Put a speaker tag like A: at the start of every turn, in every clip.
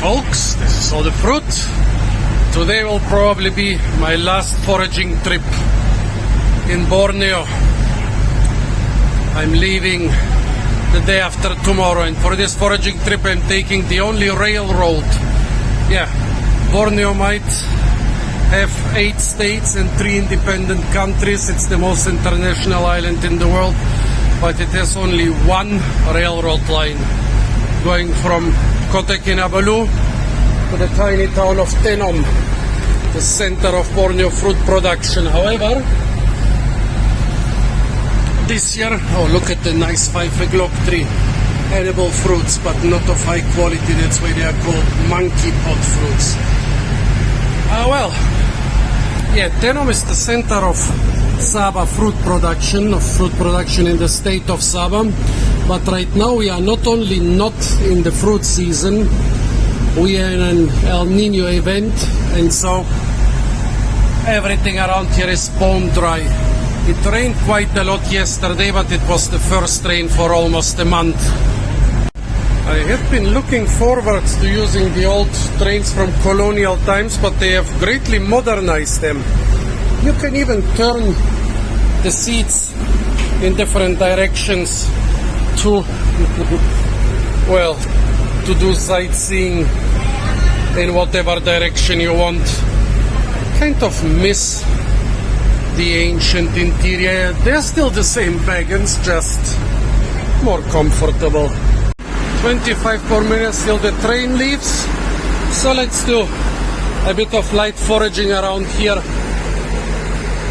A: folks, this is all the fruit. Today will probably be my last foraging trip in Borneo. I'm leaving the day after tomorrow, and for this foraging trip I'm taking the only railroad. Yeah, Borneo might have 8 states and 3 independent countries. It's the most international island in the world, but it has only one railroad line going from Kota Kinabalu to the tiny town of Tenom, the center of Borneo fruit production. However, this year, oh, look at the nice 5 o'clock tree. Edible fruits, but not of high quality. That's why they are called monkey pot fruits. Well, yeah, Tenom is the center of Sabah fruit production in the state of Sabah. But right now we are not only not in the fruit season, we are in an El Nino event, and so everything around here is bone dry. It rained quite a lot yesterday, but it was the first rain for almost a month. I have been looking forward to using the old trains from colonial times, but they have greatly modernized them. You can even turn the seats in different directions to, well, to do sightseeing in whatever direction you want. Kind of miss the ancient interior. They're still the same wagons, just more comfortable. 25 more minutes till the train leaves, so let's do a bit of light foraging around here.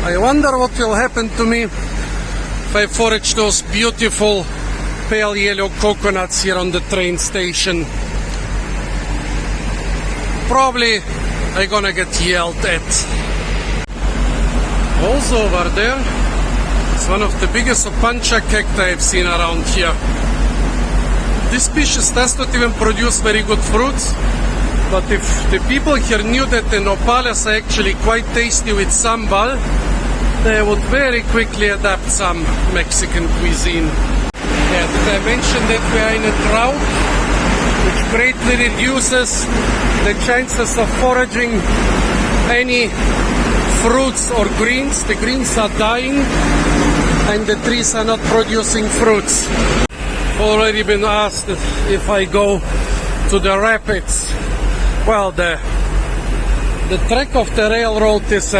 A: I wonder what will happen to me if I forage those beautiful pale yellow coconuts here on the train station. Probably I'm gonna get yelled at. Also over there, it's one of the biggest opancha cacti I've seen around here. This species does not even produce very good fruits, but if the people here knew that the nopales are actually quite tasty with sambal, they would very quickly adapt some Mexican cuisine. Yeah, did I mention that we are in a drought, which greatly reduces the chances of foraging any fruits or greens? The greens are dying and the trees are not producing fruits. Already been asked if I go to the rapids. Well, the track of the railroad is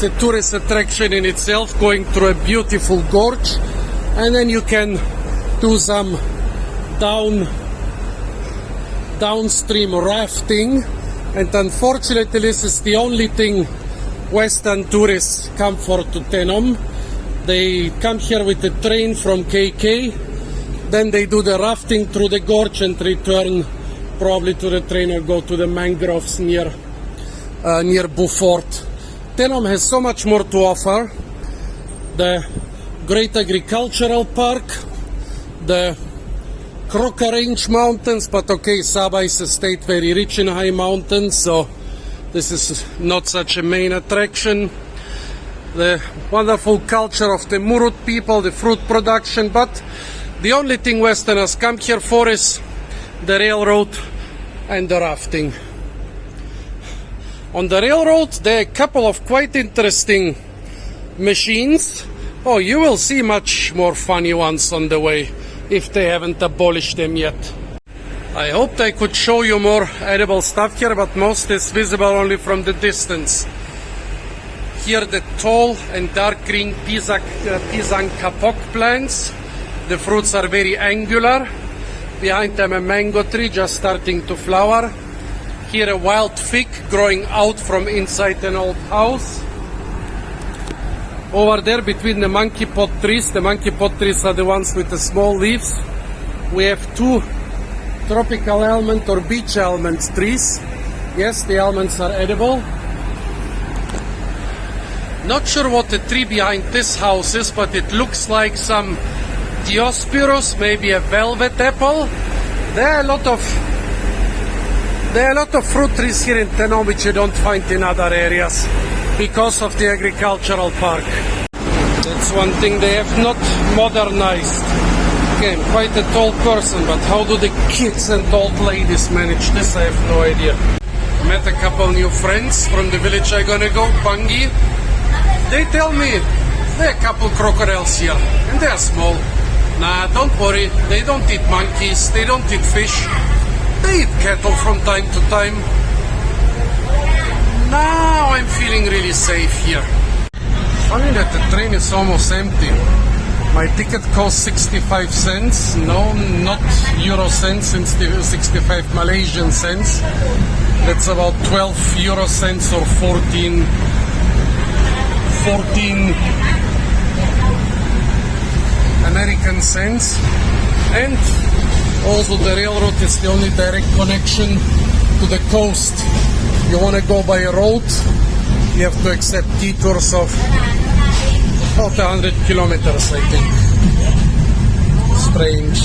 A: a tourist attraction in itself, going through a beautiful gorge, and then you can do some downstream rafting. And unfortunately, this is the only thing Western tourists come for to Tenom. They come here with the train from KK, then they do the rafting through the gorge and return probably to the train or go to the mangroves near Beaufort. Tenom has so much more to offer. The great agricultural park, the Crocker Range mountains, but okay, Sabah is a state very rich in high mountains, so this is not such a main attraction. The wonderful culture of the Murut people, the fruit production, but the only thing Westerners come here for is the railroad and the rafting. On the railroad there are a couple of quite interesting machines. Oh, you will see much more funny ones on the way if they haven't abolished them yet. I hoped I could show you more edible stuff here, but most is visible only from the distance. Here the tall and dark green pisang kapok plants. The fruits are very angular. Behind them a mango tree just starting to flower. Here a wild fig growing out from inside an old house. Over there between the monkey pot trees are the ones with the small leaves. We have 2 tropical almond or beach almond trees. Yes, the almonds are edible. Not sure what the tree behind this house is, but it looks like some Diospyros, maybe a velvet apple. There are a lot of fruit trees here in Tenom which you don't find in other areas because of the agricultural park. That's one thing they have not modernized. Okay, I'm quite a tall person, but how do the kids and old ladies manage this? I have no idea. Met a couple new friends from the village I'm gonna go, Bangi. They tell me there are a couple crocodiles here, and they are small. Nah, don't worry, they don't eat monkeys, they don't eat fish. They eat cattle from time to time. Now I'm feeling really safe here. Funny that the train is almost empty. My ticket cost 65 cents. No, not euro cents, 65 Malaysian cents. That's about 12 euro cents or 14 American cents. And also the railroad is the only direct connection to the coast. You want to go by a road, you have to accept detours of about 100 kilometers, I think. Strange.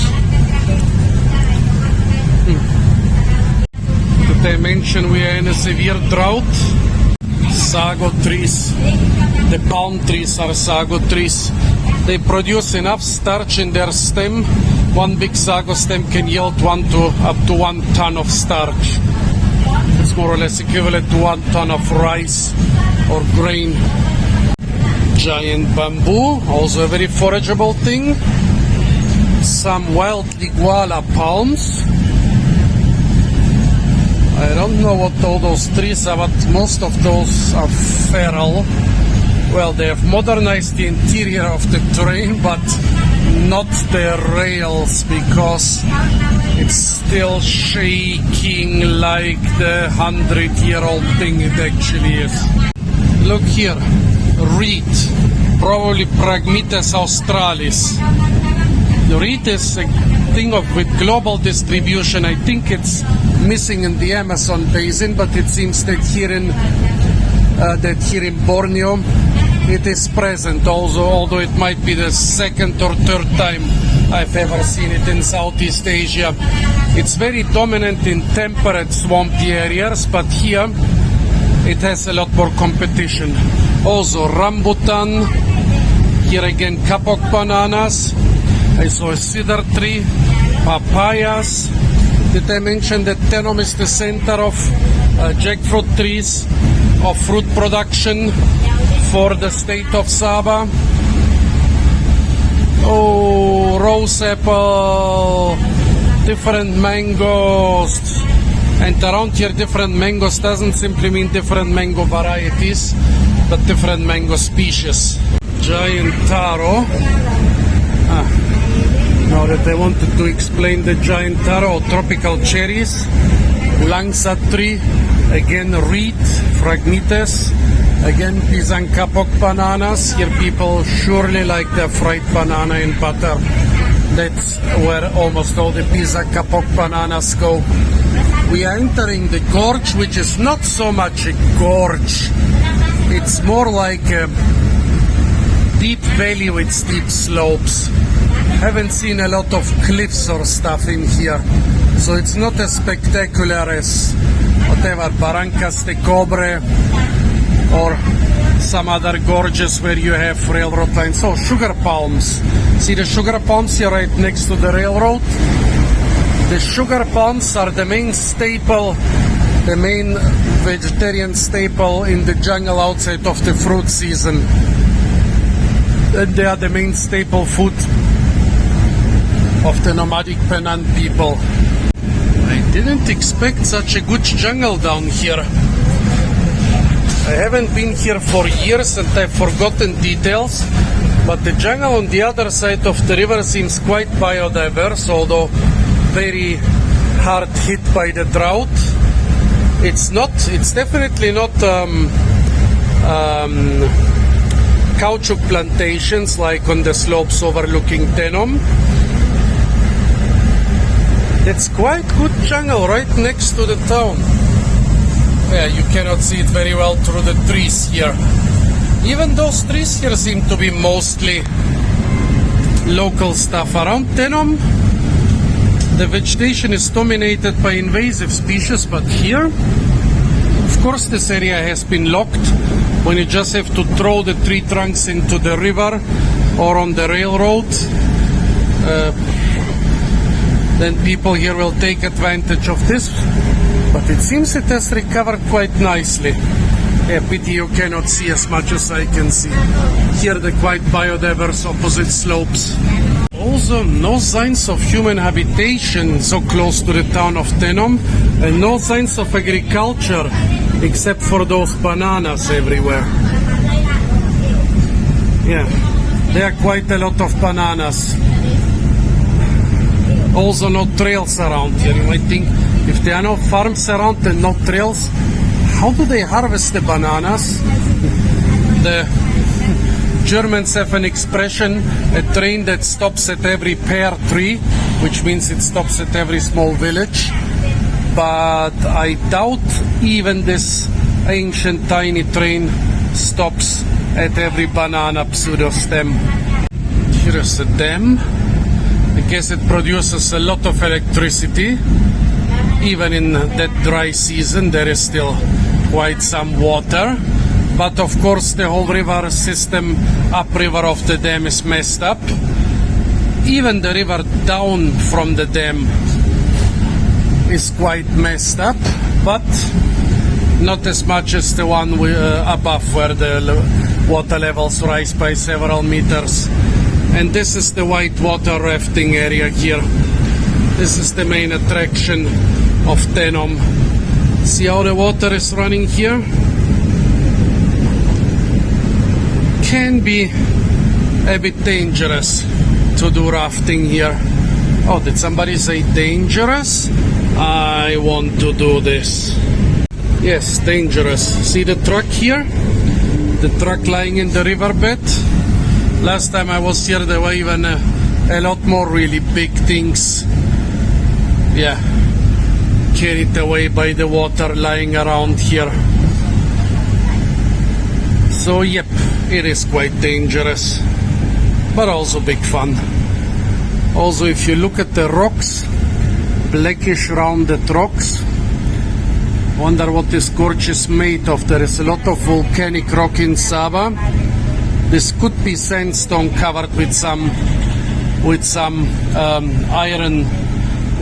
A: Did I mention we are in a severe drought? Sago trees. The palm trees are sago trees. They produce enough starch in their stem. One big sago stem can yield up to 1 ton of starch. It's more or less equivalent to 1 ton of rice or grain. Giant bamboo, also a very forageable thing. Some wild liguala palms. I don't know what all those trees are, but most of those are feral. Well, they have modernized the interior of the train, but not the rails, because it's still shaking like the 100-year-old thing it actually is. Look here, reed, probably Pragmites australis. The reed is a thing with global distribution. I think it's missing in the Amazon basin, but it seems that here in Borneo it is present also, although it might be the second or third time I've ever seen it in Southeast Asia. It's very dominant in temperate swampy areas, but here it has a lot more competition. Also rambutan, here again kapok bananas, I saw a cedar tree, papayas. Did I mention that Tenom is the center of jackfruit trees, of fruit production for the state of Sabah? Oh, rose apple, different mangoes. And around here, different mangoes doesn't simply mean different mango varieties, but different mango species. Giant taro. Now that I wanted to explain the giant taro, tropical cherries, langsa tree, again reed, Phragmites, again pisang kapok bananas. Here people surely like the fried banana in butter. That's where almost all the pisang kapok bananas go. We are entering the gorge, which is not so much a gorge. It's more like a deep valley with steep slopes. Haven't seen a lot of cliffs or stuff in here, so it's not as spectacular as whatever Barrancas de Cobre or some other gorges where you have railroad lines. So sugar palms. See the sugar palms here right next to the railroad? The sugar palms are the main staple, the main vegetarian staple in the jungle outside of the fruit season. And they are the main staple food of the nomadic Penang people. I didn't expect such a good jungle down here. I haven't been here for years and I've forgotten details, but the jungle on the other side of the river seems quite biodiverse, although very hard hit by the drought. It's definitely not caoutchouc plantations like on the slopes overlooking Tenom. It's quite good jungle right next to the town. Yeah, you cannot see it very well through the trees here. Even those trees here seem to be mostly local stuff. Around Tenom, the vegetation is dominated by invasive species, but here, of course, this area has been locked when you just have to throw the tree trunks into the river or on the railroad. then people here will take advantage of this. But it seems it has recovered quite nicely. Yeah, pity you cannot see as much as I can see. Here the quite biodiverse opposite slopes. Also, no signs of human habitation so close to the town of Tenom, and no signs of agriculture except for those bananas everywhere. Yeah, there are quite a lot of bananas. Also no trails around here. You might think, if there are no farms around and no trails, how do they harvest the bananas? The Germans have an expression, a train that stops at every pear tree, which means it stops at every small village. But I doubt even this ancient tiny train stops at every banana pseudo-stem. Here is a dam. I guess it produces a lot of electricity. Even in that dry season there is still quite some water. But of course the whole river system upriver of the dam is messed up. Even the river down from the dam is quite messed up, but not as much as the one above, where the water levels rise by several meters. And this is the whitewater rafting area here. This is the main attraction of Tenom. See how the water is running here? Can be a bit dangerous to do rafting here. Oh, did somebody say dangerous? I want to do this. Yes, dangerous. See the truck here? The truck lying in the riverbed? Last time I was here there were even a lot more really big things. Yeah, carried away by the water lying around here. So yep, it is quite dangerous, but also big fun. Also, if you look at the rocks, blackish rounded rocks, wonder what this gorge is made of. There is a lot of volcanic rock in Saba. This could be sandstone covered with some iron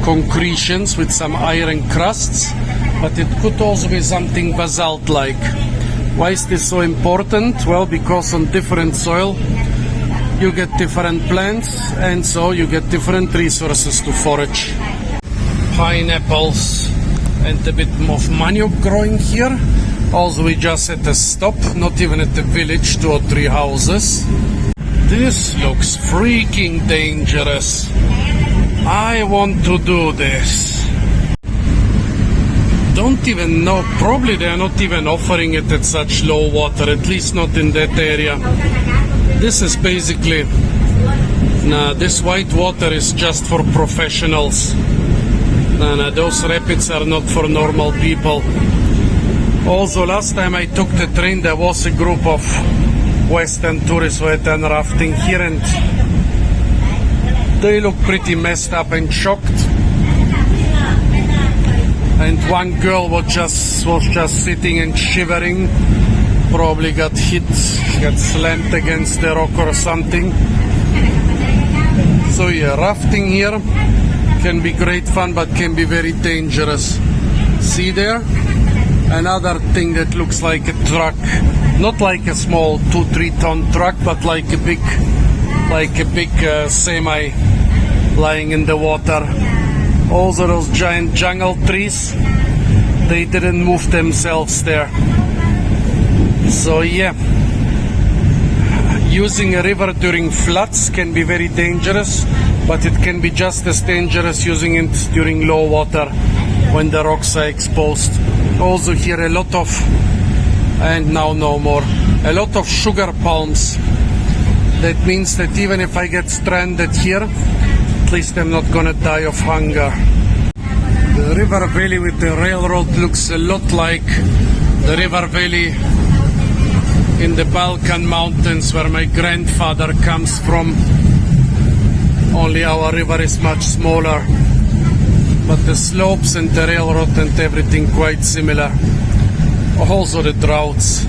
A: concretions, with some iron crusts, but it could also be something basalt-like. Why is this so important? Well, because on different soil you get different plants, and so you get different resources to forage. Pineapples and a bit of manioc growing here. Also, we just at a stop, not even at the village, 2 or 3 houses. This looks freaking dangerous. I want to do this. Don't even know, probably they are not even offering it at such low water, at least not in that area. This is basically, this white water is just for professionals. Those rapids are not for normal people. Also, last time I took the train, there was a group of Western tourists who had done rafting here, and they look pretty messed up and shocked. And one girl was just sitting and shivering. Probably got hit, got slammed against the rock or something. So yeah, rafting here can be great fun, but can be very dangerous. See there? Another thing that looks like a truck. Not like a small 2-3 ton truck, but like a big semi lying in the water. Also those giant jungle trees, they didn't move themselves there. So yeah, using a river during floods can be very dangerous, but it can be just as dangerous using it during low water when the rocks are exposed. Also here a lot of, and now no more, a lot of sugar palms. That means that even if I get stranded here, at least I'm not gonna die of hunger. The river valley with the railroad looks a lot like the river valley in the Balkan mountains where my grandfather comes from. Only our river is much smaller, but the slopes and the railroad and everything quite similar. Also the droughts.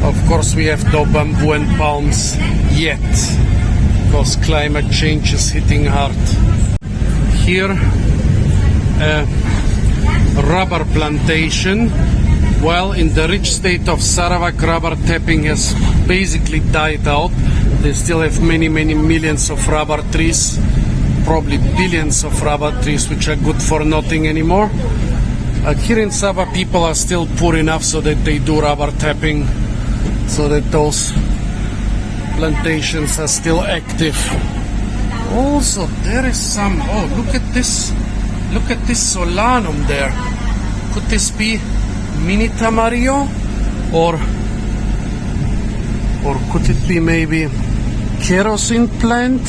A: Of course we have no bamboo and palms yet, because climate change is hitting hard. here a rubber plantation. Well, in the rich state of Sarawak, rubber tapping has basically died out. They still have many millions of rubber trees, probably billions of rubber trees, which are good for nothing anymore. Here in Sabah, people are still poor enough so that they do rubber tapping, so that those plantations are still active. Also, there is some, oh, look at this solanum there. Could this be mini tamarillo, or could it be maybe kerosene plant?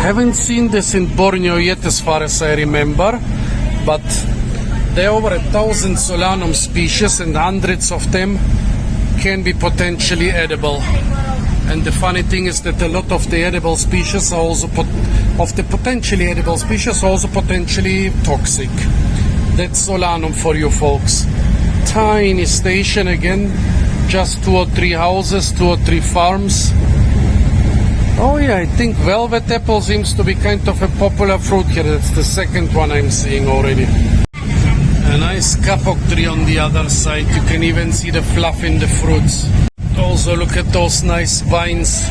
A: Haven't seen this in Borneo yet as far as I remember, but there are over 1,000 solanum species and hundreds of them can be potentially edible. And the funny thing is that a lot of the edible species are also potentially edible species are also potentially toxic. That's solanum for you folks. Tiny station again, just 2 or 3 houses, 2 or 3 farms. Oh yeah, I think velvet apple seems to be kind of a popular fruit here. That's the second one I'm seeing already. A nice kapok tree on the other side. You can even see the fluff in the fruits. Also look at those nice vines.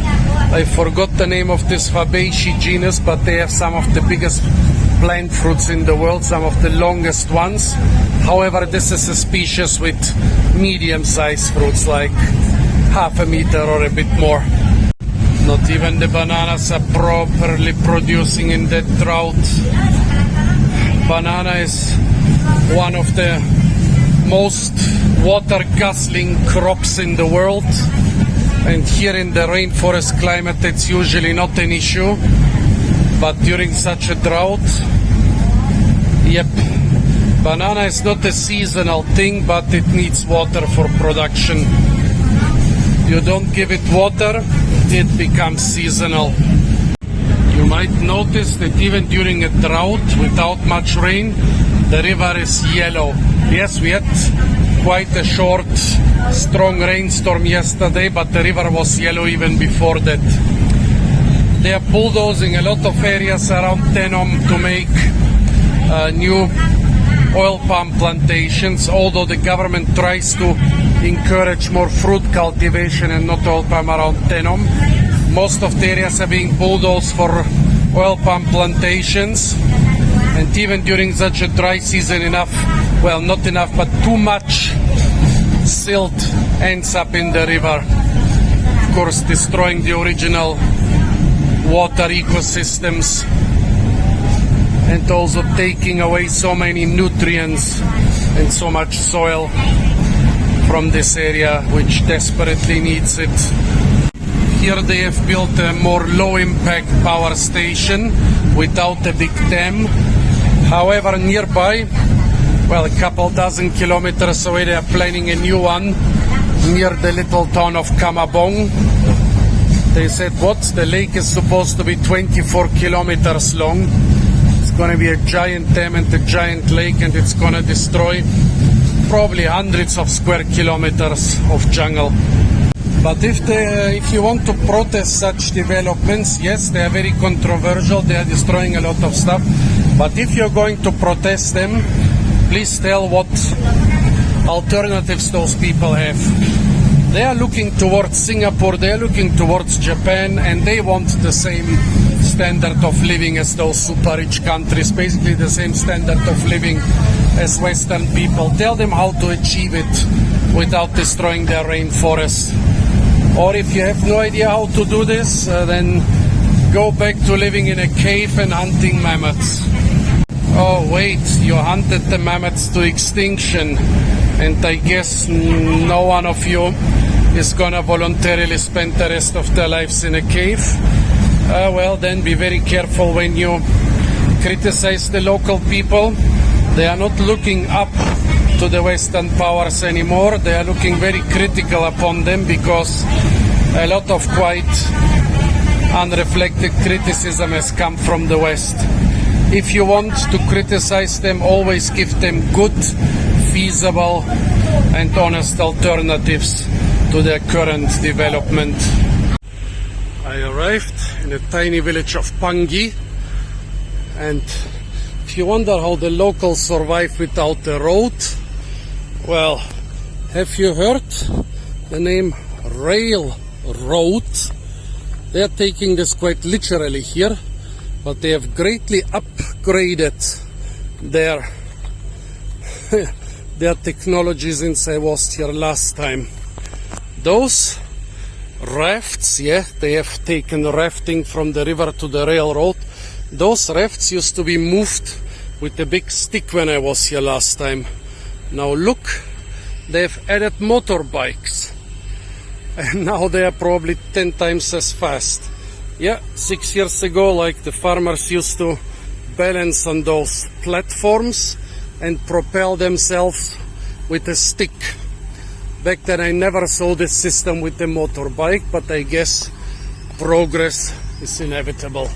A: I forgot the name of this Fabaceae genus, but they have some of the biggest plant fruits in the world, some of the longest ones. However, this is a species with medium-sized fruits, like half a meter or a bit more. Not even the bananas are properly producing in that drought. Banana is one of the most water-guzzling crops in the world, and here in the rainforest climate it's usually not an issue, but during such a drought, yep, banana is not a seasonal thing, but it needs water for production. You don't give it water, it becomes seasonal. You might notice that even during a drought without much rain, the river is yellow. Yes, we had quite a short, strong rainstorm yesterday, but the river was yellow even before that. They are bulldozing a lot of areas around Tenom to make new oil palm plantations, although the government tries to encourage more fruit cultivation and not oil palm around Tenom. Most of the areas are being bulldozed for oil palm plantations, and even during such a dry season, not enough, but too much silt ends up in the river, of course destroying the original water ecosystems and also taking away so many nutrients and so much soil from this area, which desperately needs it. Here they have built a more low-impact power station without a big dam. However, nearby, well, a couple dozen kilometers away, they are planning a new one near the little town of Kamabong. They said, what? The lake is supposed to be 24 kilometers long. It's going to be a giant dam and a giant lake, and it's going to destroy probably hundreds of square kilometers of jungle. But if you want to protest such developments, yes, they are very controversial, they are destroying a lot of stuff. But if you're going to protest them, please tell what alternatives those people have. They are looking towards Singapore, they are looking towards Japan, and they want the same standard of living as those super rich countries, basically the same standard of living as Western people. Tell them how to achieve it without destroying their rainforests. Or if you have no idea how to do this, then go back to living in a cave and hunting mammoths. Oh wait, you hunted the mammoths to extinction, and I guess no one of you is gonna voluntarily spend the rest of their lives in a cave. Well, then be very careful when you criticize the local people. They are not looking up to the Western powers anymore. They are looking very critical upon them because a lot of quite unreflected criticism has come from the West. If you want to criticize them, always give them good, feasible and honest alternatives to their current development. I arrived in a tiny village of Pangi, and you wonder how the locals survive without the road, well, have you heard the name railroad? They are taking this quite literally here, but they have greatly upgraded their their technology since I was here last time. Those rafts, yeah, they have taken rafting from the river to the railroad. Those rafts used to be moved with a big stick when I was here last time. Now look, they've added motorbikes. And now they are probably 10 times as fast. Yeah, 6 years ago, like the farmers used to balance on those platforms and propel themselves with a stick. Back then I never saw this system with the motorbike, but I guess progress is inevitable.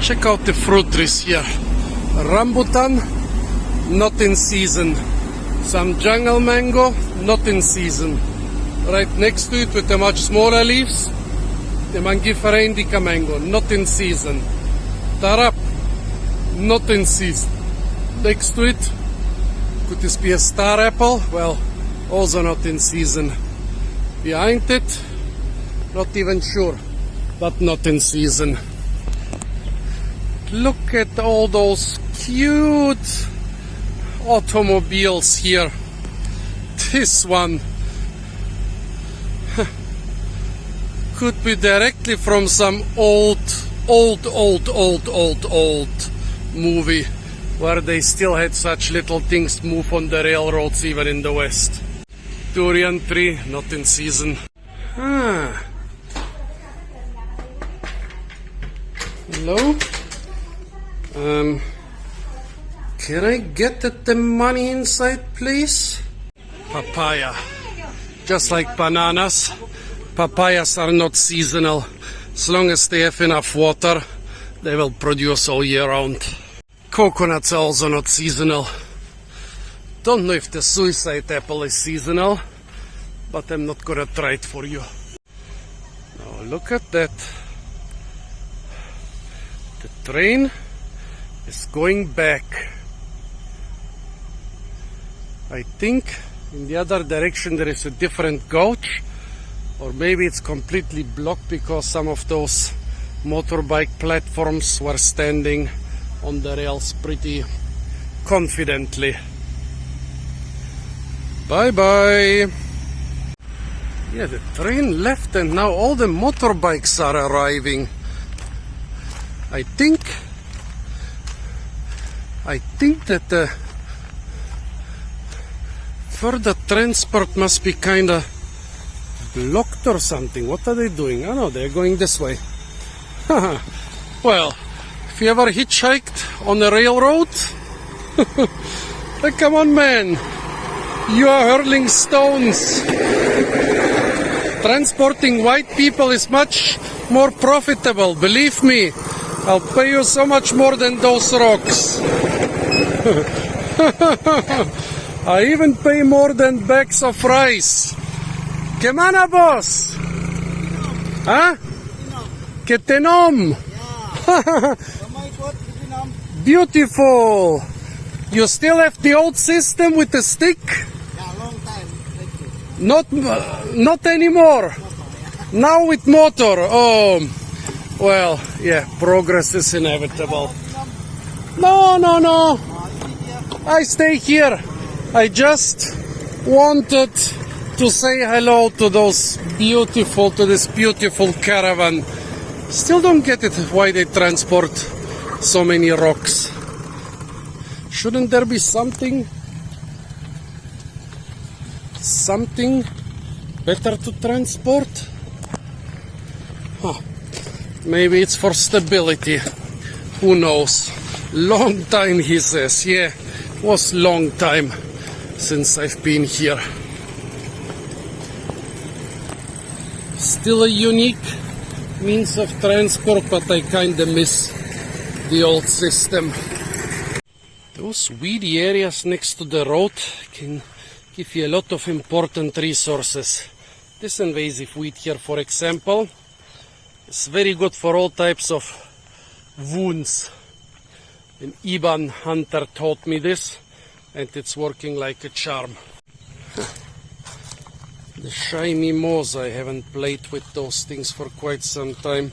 A: Check out the fruit trees here. Rambutan, not in season. Some jungle mango, not in season. Right next to it with the much smaller leaves, the Mangifera indica mango, not in season. Tarap, not in season. Next to it, could this be a star apple? Well, also not in season. Behind it, not even sure, but not in season. Look at all those cute automobiles here. This one could be directly from some old movie where they still had such little things move on the railroads even in the West. Durian tree, not in season. Hello? Can I get at the money inside, please? Papaya. Just like bananas, papayas are not seasonal. As long as they have enough water, they will produce all year round. Coconuts are also not seasonal. Don't know if the suicide apple is seasonal, but I'm not gonna try it for you. Now look at that. The train is going back. I think in the other direction there is a different gauge, or maybe it's completely blocked because some of those motorbike platforms were standing on the rails pretty confidently. Bye bye. Yeah, the train left and now all the motorbikes are arriving. I think that the further transport must be kinda blocked or something. What are they doing? Oh no, they're going this way. Well, if you ever hitchhiked on a railroad, come on man, you are hurling stones. Transporting white people is much more profitable, believe me. I'll pay you so much more than those rocks. I even pay more than bags of rice. ¿Qué mana boss? Huh? ¿Qué tenom? Beautiful. You still have the old system with the stick?
B: Yeah, long time. Thank you.
A: Not anymore. Now with motor. Oh, well, yeah, progress is inevitable. No. I stay here. I just wanted to say hello to this beautiful caravan. Still don't get it why they transport so many rocks. Shouldn't there be something better to transport? Maybe it's for stability. Who knows? Long time, he says. Yeah, it was long time since I've been here. Still a unique means of transport, but I kinda miss the old system. Those weedy areas next to the road can give you a lot of important resources. This invasive weed here, for example, is very good for all types of wounds. An Iban hunter taught me this, and it's working like a charm. The shy mimosa, I haven't played with those things for quite some time.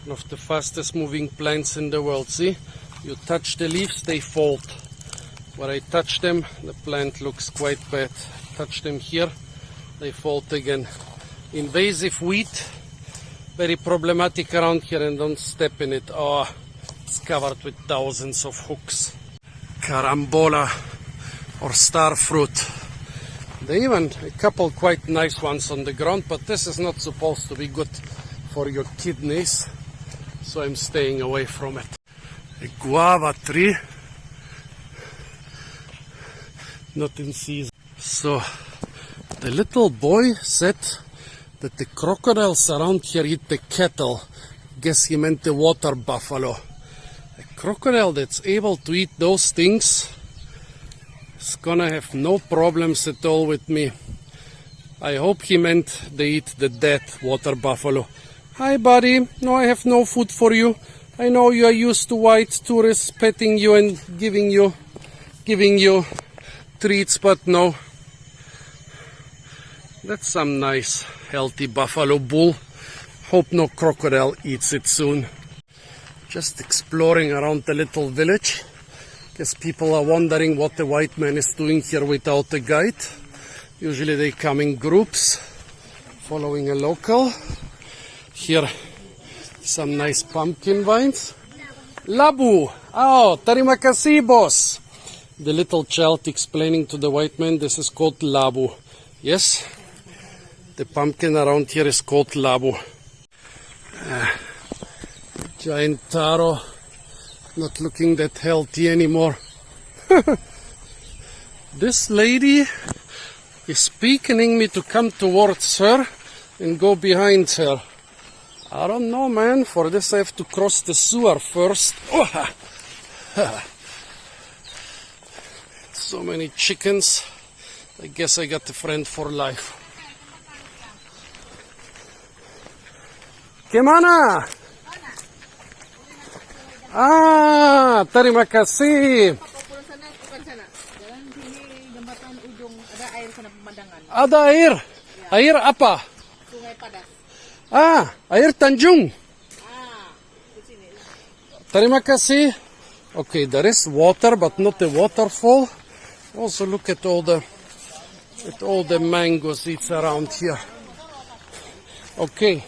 A: One of the fastest moving plants in the world. See, you touch the leaves, they fold. When I touch them, the plant looks quite bad. Touch them here, they fold again. Invasive weed, very problematic around here, and don't step in it. Oh, it's covered with thousands of hooks. Carambola or star fruit. There even a couple quite nice ones on the ground, but this is not supposed to be good for your kidneys, so I'm staying away from it. A guava tree, not in season. So the little boy said that the crocodiles around here eat the cattle. Guess he meant the water buffalo. A crocodile that's able to eat those things is gonna have no problems at all with me. I hope he meant they eat the dead water buffalo. Hi buddy, no, I have no food for you. I know you are used to white tourists petting you and giving you treats, but no. That's some nice healthy buffalo bull. Hope no crocodile eats it soon. Just exploring around the little village. Guess people are wondering what the white man is doing here without a guide. Usually they come in groups, following a local. Here, some nice pumpkin vines. Labu! Oh, terima kasih, boss! The little child explaining to the white man this is called labu. Yes, the pumpkin around here is called labu. Giant taro, not looking that healthy anymore. This lady is beckoning me to come towards her and go behind her. I don't know, man. For this I have to cross the sewer first. Oh. So many chickens. I guess I got a friend for life. Kemana? Ah, terima kasih. Ada air. Air apa?
B: Sungai Padas.
A: Ah, air Tanjung. Terima kasih. Okay, there is water, but not a waterfall. Also, look at all the mangoes it's around here. Okay,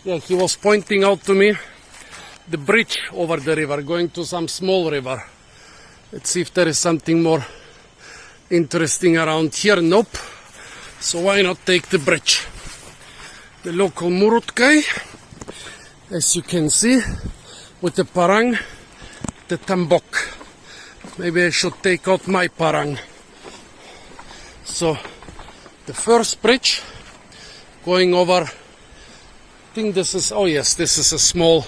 A: yeah, he was pointing out to me the bridge over the river, going to some small river. Let's see if there is something more interesting around here. Nope. So why not take the bridge? The local Murut guy, as you can see, with the parang, the tambok. Maybe I should take out my parang. So, the first bridge going over, I think this is, oh yes, this is a small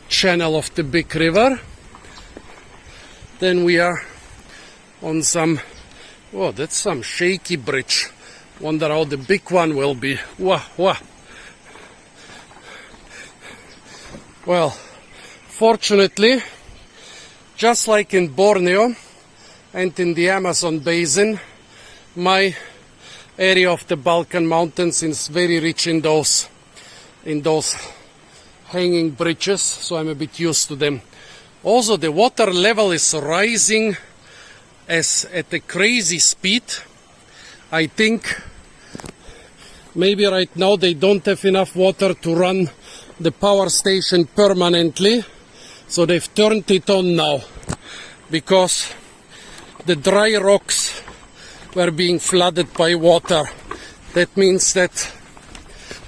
A: channel of the big river. Then we are on some, oh, that's some shaky bridge. Wonder how the big one will be. Wah, wah. Well, fortunately, just like in Borneo and in the Amazon basin, my area of the Balkan Mountains is very rich in those hanging bridges, so I'm a bit used to them. Also, the water level is rising at a crazy speed. I think maybe right now they don't have enough water to run the power station permanently, so they've turned it on now because the dry rocks were being flooded by water. That means that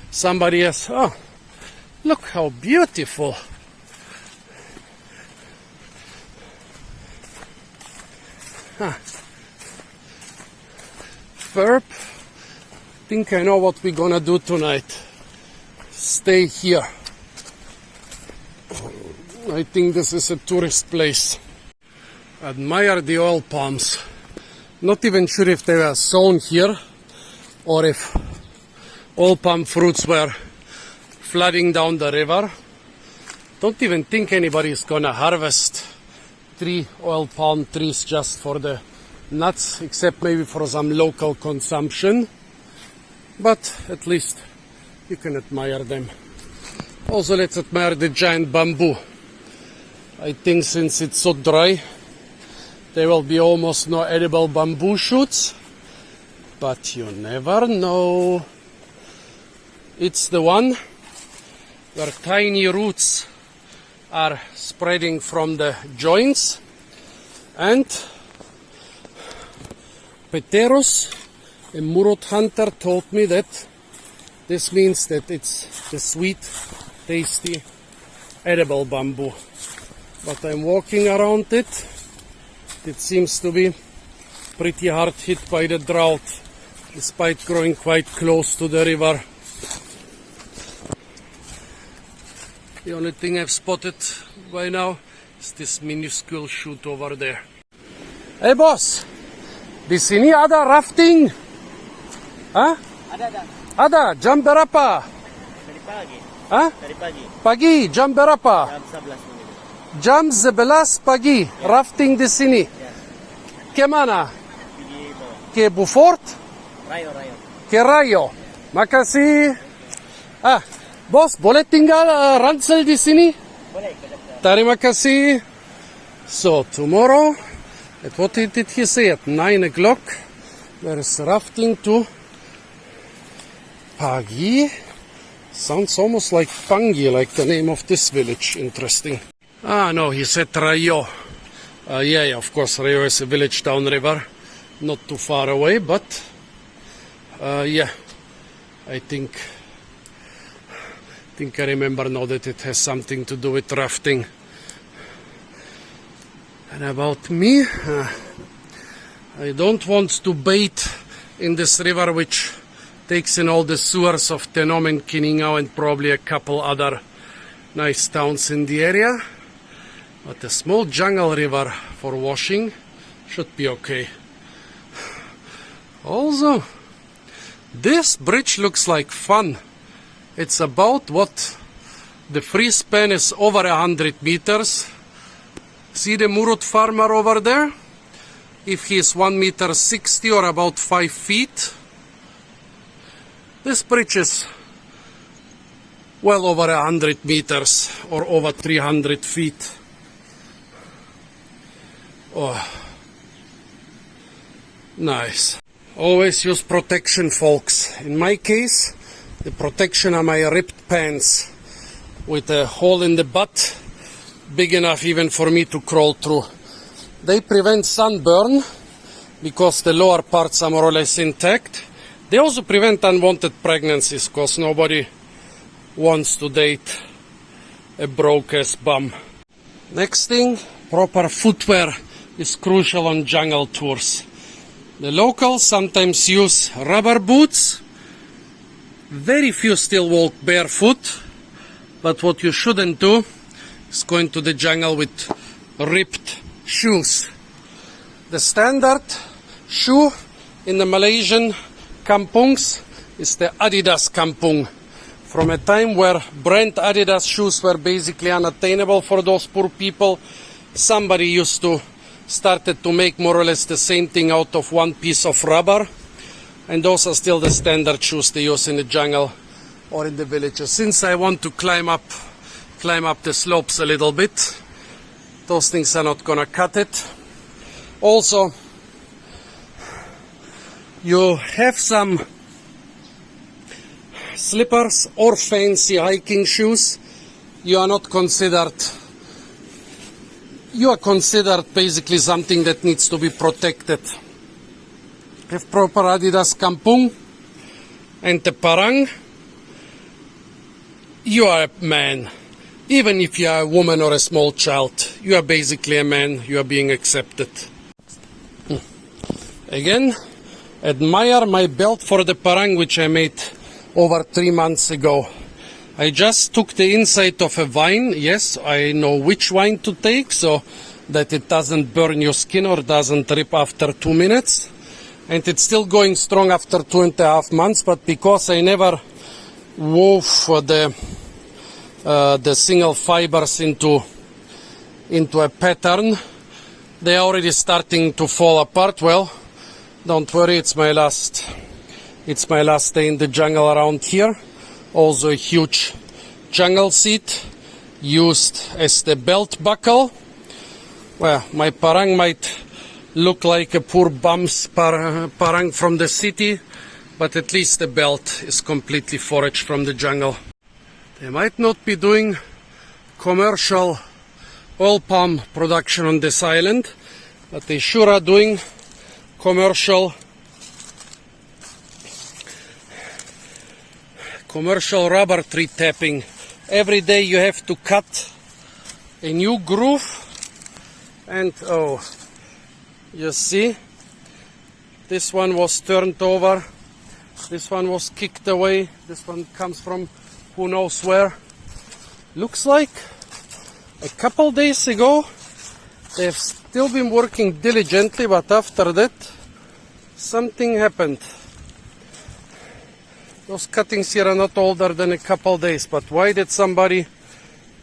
A: somebody has, oh, look how beautiful. Huh. Verb, I think I know what we're gonna do tonight. Stay here. I think this is a tourist place. Admire the oil palms. Not even sure if they were sown here or if oil palm fruits were flooding down the river. Don't even think anybody is gonna harvest 3 oil palm trees just for the nuts, except maybe for some local consumption. But at least you can admire them. Also, let's admire the giant bamboo. I think since it's so dry, there will be almost no edible bamboo shoots. But you never know. It's the one where tiny roots are spreading from the joints. And Peteros, a Murut hunter, told me that this means that it's the sweet, tasty, edible bamboo. But I'm walking around it. It seems to be pretty hard hit by the drought, despite growing quite close to the river. The only thing I've spotted by now is this minuscule shoot over there. Hey boss, di sini ada rafting? Hah? Ada, jam berapa?
B: Dari pagi.
A: Hah?
B: Dari pagi.
A: Pagi, jam berapa?
B: Jam 11 menit.
A: Jam 11 pagi, rafting di sini.
B: Ya.
A: Ke mana?
B: Pergi bawah.
A: Ke Beaufort?
B: Rayo.
A: Ke Rayo. Makasih. Bos, boleh tinggal ransel di sini?
B: Boleh, ke
A: Terima kasih. So, tomorrow, at what did he say? At 9 o'clock, there is rafting to Pagi. Sounds almost like Pangi, like the name of this village. Interesting. No, he said Rayo. Yeah, of course, Rayo is a village downriver, not too far away, but yeah, I think I remember now that it has something to do with rafting. And about me, I don't want to bathe in this river, which takes in all the sewers of Tenom and Kiningau and probably a couple other nice towns in the area. But a small jungle river for washing should be okay. Also, this bridge looks like fun. It's about what the free span is over 100 meters. See the Murut farmer over there? If he is 1 meter 60 or about 5 feet, this bridge is well over 100 meters or over 300 feet. Oh, nice. Always use protection, folks. In my case, the protection are my ripped pants with a hole in the butt big enough even for me to crawl through. They prevent sunburn because the lower parts are more or less intact. They also prevent unwanted pregnancies because nobody wants to date a broke-ass bum. Next thing, proper footwear is crucial on jungle tours. The locals sometimes use rubber boots. Very few still walk barefoot. But what you shouldn't do is go into the jungle with ripped shoes. The standard shoe in the Malaysian kampungs is the Adidas kampung. From a time where brand Adidas shoes were basically unattainable for those poor people, somebody used to started to make more or less the same thing out of one piece of rubber, and those are still the standard shoes they use in the jungle or in the villages. Since I want to climb up the slopes a little bit, those things are not gonna cut it. Also, you have some slippers or fancy hiking shoes. You are considered basically something that needs to be protected. Have proper Adidas kampung and the parang. You are a man. Even if you are a woman or a small child, you are basically a man. You are being accepted. Again, admire my belt for the parang, which I made over 3 months ago. I just took the inside of a vine. Yes, I know which vine to take so that it doesn't burn your skin or doesn't rip after 2 minutes. And it's still going strong after 2.5 months, but because I never wove the single fibers into a pattern, They're already starting to fall apart. Well, don't worry, it's my last day in the jungle around here. Also a huge jungle seat used as the belt buckle. Well, my parang might look like a poor bum's parang from the city, but at least the belt is completely foraged from the jungle. They might not be doing commercial oil palm production on this island, but they sure are doing commercial rubber tree tapping. Every day you have to cut a new groove, and oh, you see, this one was turned over, this one was kicked away, this one comes from who knows where. Looks like a couple days ago they have still been working diligently, but after that something happened. Those cuttings here are not older than a couple days, but why did somebody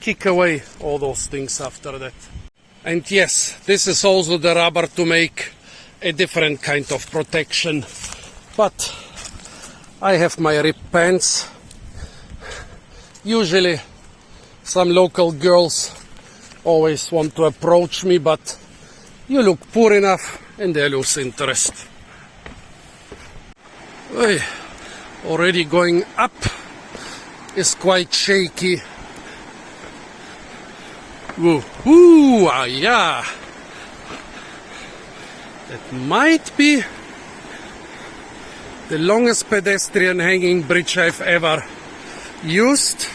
A: kick away all those things after that? And yes, this is also the rubber to make a different kind of protection. But I have my ripped pants. Usually some local girls always want to approach me, but you look poor enough and they lose interest. Oy, already going up is quite shaky. Woohoo! Ah, yeah. That might be the longest pedestrian hanging bridge I've ever used,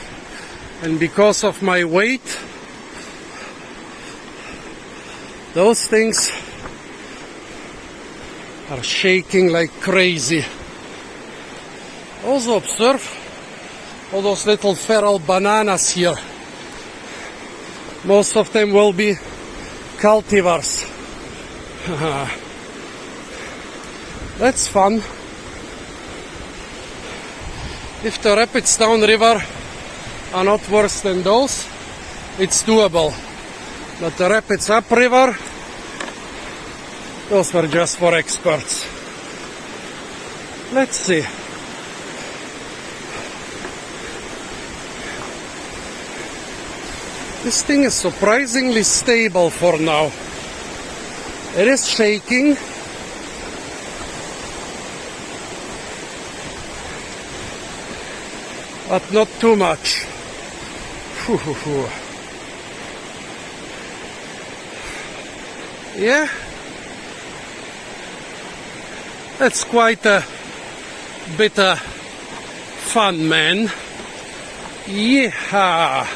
A: and because of my weight, those things are shaking like crazy. Also observe all those little feral bananas here. Most of them will be cultivars. That's fun. If the rapids downriver are not worse than those, it's doable. But the rapids upriver, those were just for experts. Let's see. This thing is surprisingly stable for now. It is shaking. But not too much. Yeah. That's quite a bit of fun, man. Yeah.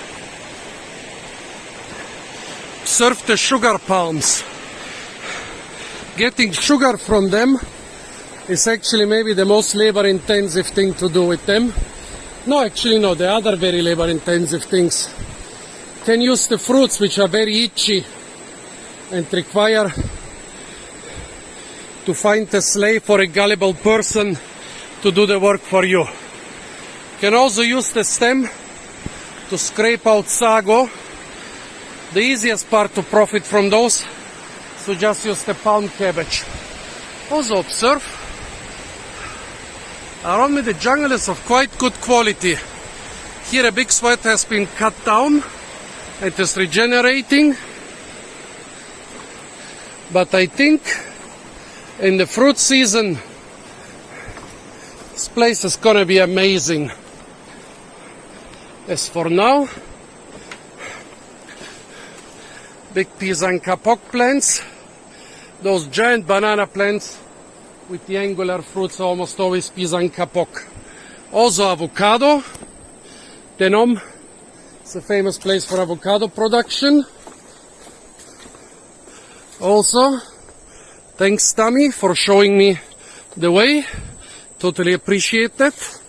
A: Surf the sugar palms. Getting sugar from them is actually maybe the most labor-intensive thing to do with them. No, actually no, the other very labor-intensive things. Can use the fruits, which are very itchy and require to find a slave or a gullible person to do the work for you. Can also use the stem to scrape out sago. The easiest part to profit from those, so just use the palm cabbage. Also observe, around me the jungle is of quite good quality. Here a big sweat has been cut down, it is regenerating. But I think in the fruit season, this place is gonna be amazing. As for now, big pisang kapok plants, those giant banana plants with the angular fruits are almost always pisang kapok. Also avocado. Denom is a famous place for avocado production. Also, thanks Tammy for showing me the way. Totally appreciate that.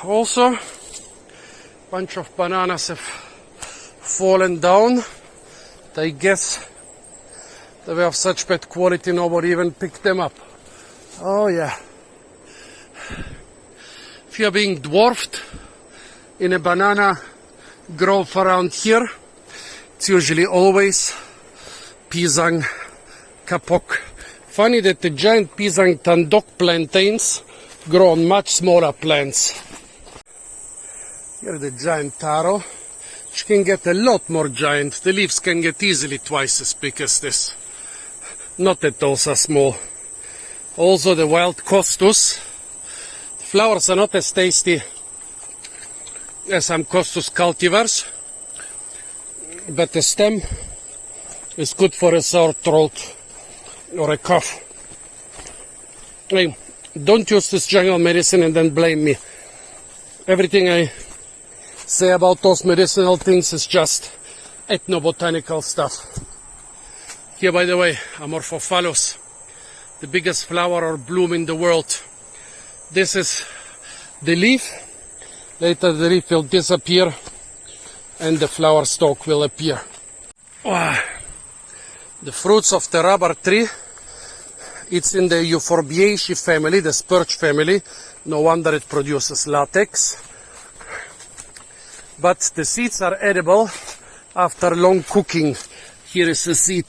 A: Also, bunch of bananas have fallen down. I guess they were of such bad quality nobody even picked them up. Oh yeah. If you are being dwarfed in a banana grove around here, it's usually always pisang kapok. Funny that the giant pisang tandok plantains grow on much smaller plants. Here the giant taro, which can get a lot more giant. The leaves can get easily twice as big as this. Not that those are small. Also the wild costus. The flowers are not as tasty as some costus cultivars, but the stem is good for a sore throat or a cough. Hey, don't use this jungle medicine and then blame me. Everything I say about those medicinal things is just ethnobotanical stuff. Here, by the way, Amorphophallus, the biggest flower or bloom in the world. This is the leaf. Later the leaf will disappear and the flower stalk will appear. Wow. The fruits of the rubber tree, it's in the Euphorbiaceae family, the spurge family. No wonder it produces latex. But the seeds are edible after long cooking. Here is a seed.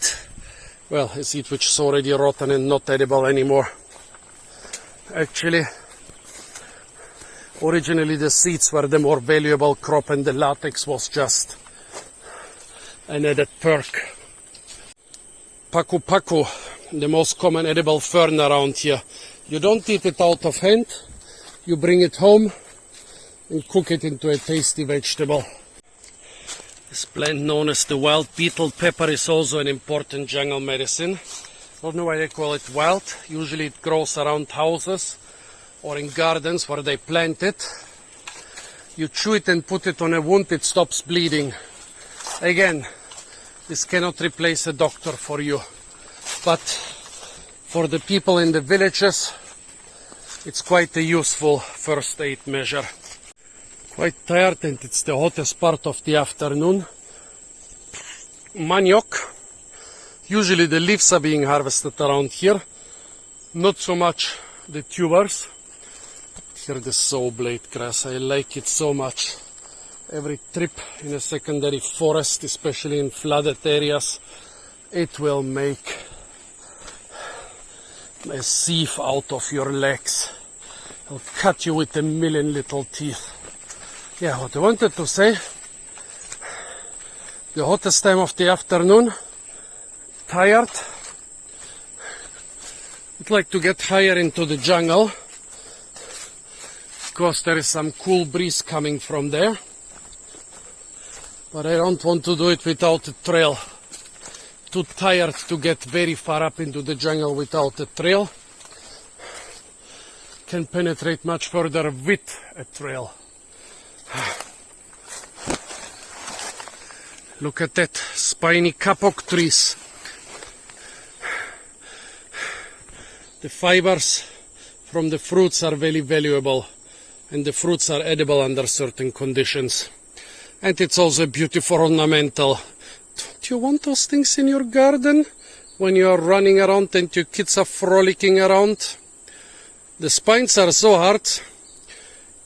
A: Well, a seed which is already rotten and not edible anymore. Actually, originally the seeds were the more valuable crop and the latex was just an added perk. Paku paku, the most common edible fern around here. You don't eat it out of hand, you bring it home and cook it into a tasty vegetable. This plant known as the wild beetle pepper is also an important jungle medicine. I don't know why they call it wild. Usually it grows around houses or in gardens where they plant it. You chew it and put it on a wound, it stops bleeding. Again, this cannot replace a doctor for you, but for the people in the villages, it's quite a useful first aid measure. Quite tired and it's the hottest part of the afternoon. Manioc. Usually the leaves are being harvested around here, not so much the tubers. Here the saw blade grass, I like it so much. Every trip in a secondary forest, especially in flooded areas, it will make a sieve out of your legs. It'll cut you with a million little teeth. Yeah, what I wanted to say, the hottest time of the afternoon, tired, I'd like to get higher into the jungle, because there is some cool breeze coming from there, but I don't want to do it without a trail. Too tired to get very far up into the jungle without a trail. Can penetrate much further with a trail. Look at that, spiny Kok trees. The fibers from the fruits are very valuable, and the fruits are edible under certain conditions. And it's also beautiful ornamental. Don't you want those things in your garden when you are running around and your kids are frolicking around? The spines are so hard,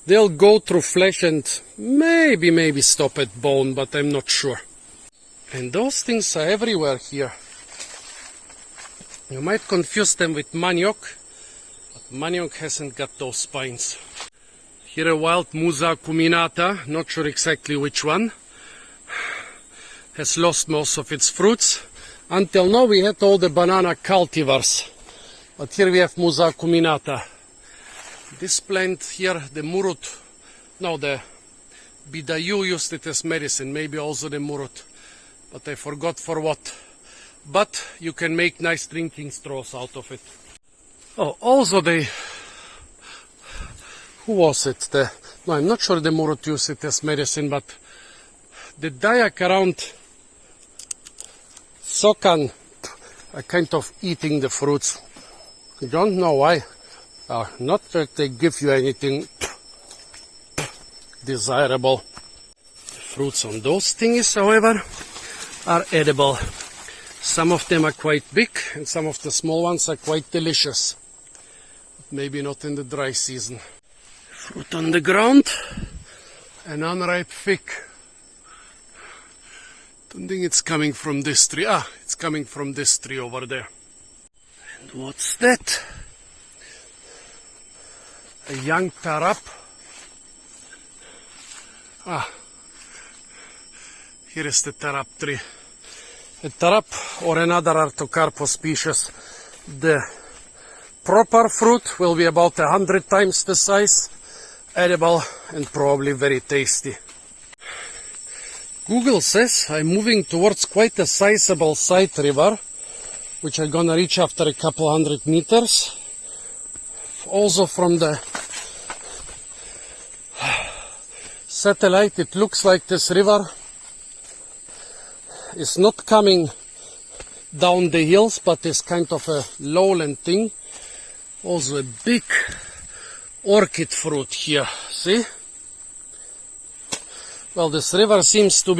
A: they'll go through flesh and maybe stop at bone, but I'm not sure. And those things are everywhere here. You might confuse them with manioc, but manioc hasn't got those spines. Here a wild Musa acuminata, not sure exactly which one, has lost most of its fruits. Until now we had all the banana cultivars, but here we have Musa acuminata. This plant here, the murut, no, the bidayu used it as medicine, maybe also the murut, but I forgot for what. But you can make nice drinking straws out of it. Oh, also who was it? No, I'm not sure the murut used it as medicine, but the dayak around Sokan are kind of eating the fruits. You don't know why. Not that they give you anything desirable. The fruits on those things, however, are edible. Some of them are quite big and some of the small ones are quite delicious. But maybe not in the dry season. Fruit on the ground, an unripe fig. Don't think it's coming from this tree. Ah, it's coming from this tree over there. And what's that? A young tarap. Ah, here is the tarap tree. A tarap or another Artocarpus species. The proper fruit will be about 100 times the size, edible and probably very tasty. Google says I'm moving towards quite a sizable side river, which I'm gonna reach after a couple 100 meters. Also from the satellite it looks like this river is not coming down the hills, but is kind of a lowland thing. Also a big orchid fruit here, see? Well, this river seems to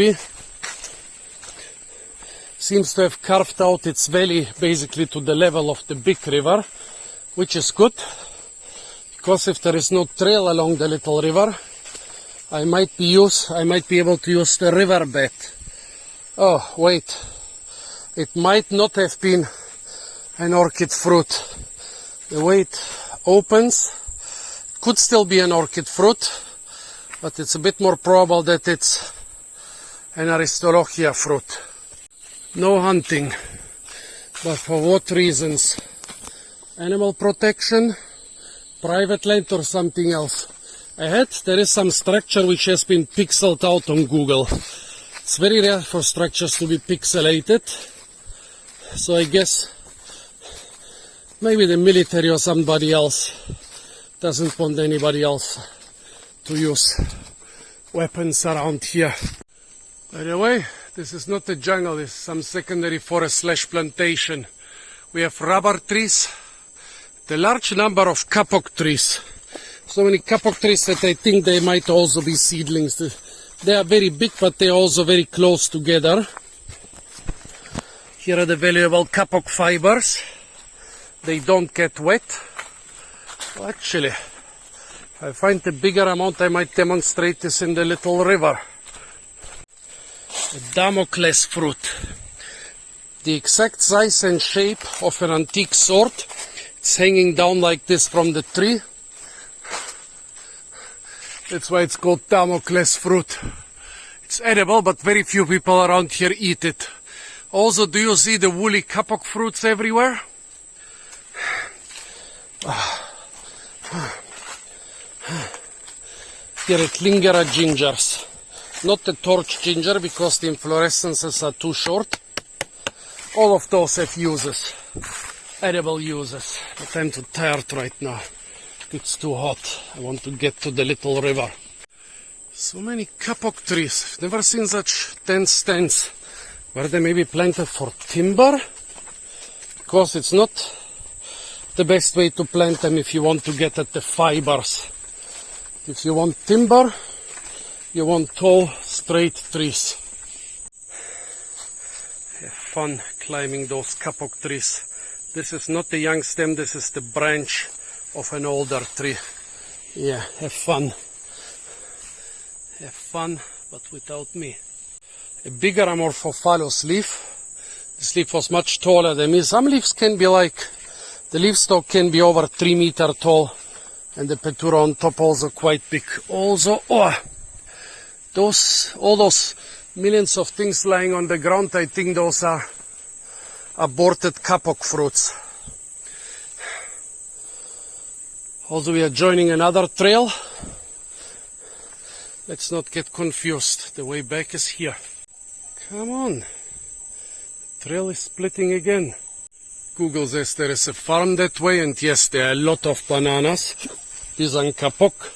A: have carved out its valley basically to the level of the big river, which is good, because if there is no trail along the little river, I might be able to use the riverbed. Oh, wait. It might not have been an orchid fruit. The way it opens, it could still be an orchid fruit, but it's a bit more probable that it's an Aristolochia fruit. No hunting, but for what reasons? Animal protection, private land or something else? There is some structure which has been pixeled out on Google. It's very rare for structures to be pixelated, so I guess maybe the military or somebody else doesn't want anybody else to use weapons around here. By the way, this is not a jungle, this is some secondary forest / plantation. We have rubber trees, the large number of kapok trees. So many kapok trees that I think they might also be seedlings. They are very big, but they are also very close together. Here are the valuable kapok fibers. They don't get wet. Well, actually, if I find a bigger amount, I might demonstrate this in the little river. A Damocles fruit. The exact size and shape of an antique sword. It's hanging down like this from the tree. That's why it's called Damocles fruit. It's edible, but very few people around here eat it. Also, do you see the woolly kapok fruits everywhere? Here at Lingera gingers. Not the torch ginger, because the inflorescences are too short. All of those have uses. Edible uses. But I'm too tired right now. It's too hot. I want to get to the little river. So many kapok trees. I've never seen such dense stands. Were they maybe planted for timber? Because it's not the best way to plant them if you want to get at the fibers. If you want timber, you want tall, straight trees. Have fun climbing those kapok trees. This is not the young stem, this is the branch of an older tree. Yeah, have fun. Have fun, but without me. A bigger Amorphophallus leaf. This leaf was much taller than me. Some leaves can be the leaf stalk can be over 3 meters tall, and the petura on top also quite big. Also, all those millions of things lying on the ground, I think those are aborted kapok fruits. Also, we are joining another trail. Let's not get confused. The way back is here. Come on. Trail is splitting again. Google says there is a farm that way, and yes, there are a lot of bananas. These are kapok.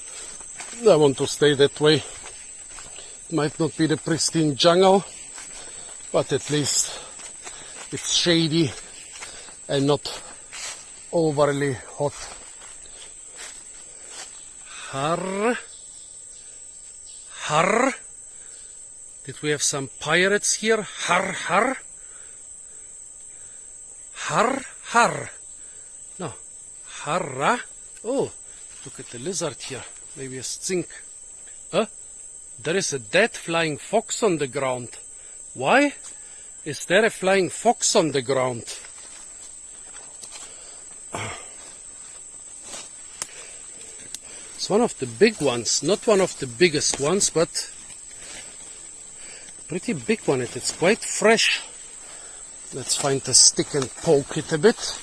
A: I want to stay that way. It might not be the pristine jungle, but at least it's shady and not overly hot. Har. Har. Did we have some pirates here? Har, har. Har, har. No. Harra. Oh, look at the lizard here. Maybe a stink. There is a dead flying fox on the ground. Why is there a flying fox on the ground? It's one of the big ones, not one of the biggest ones, but pretty big one. It's quite fresh. Let's find a stick and poke it a bit.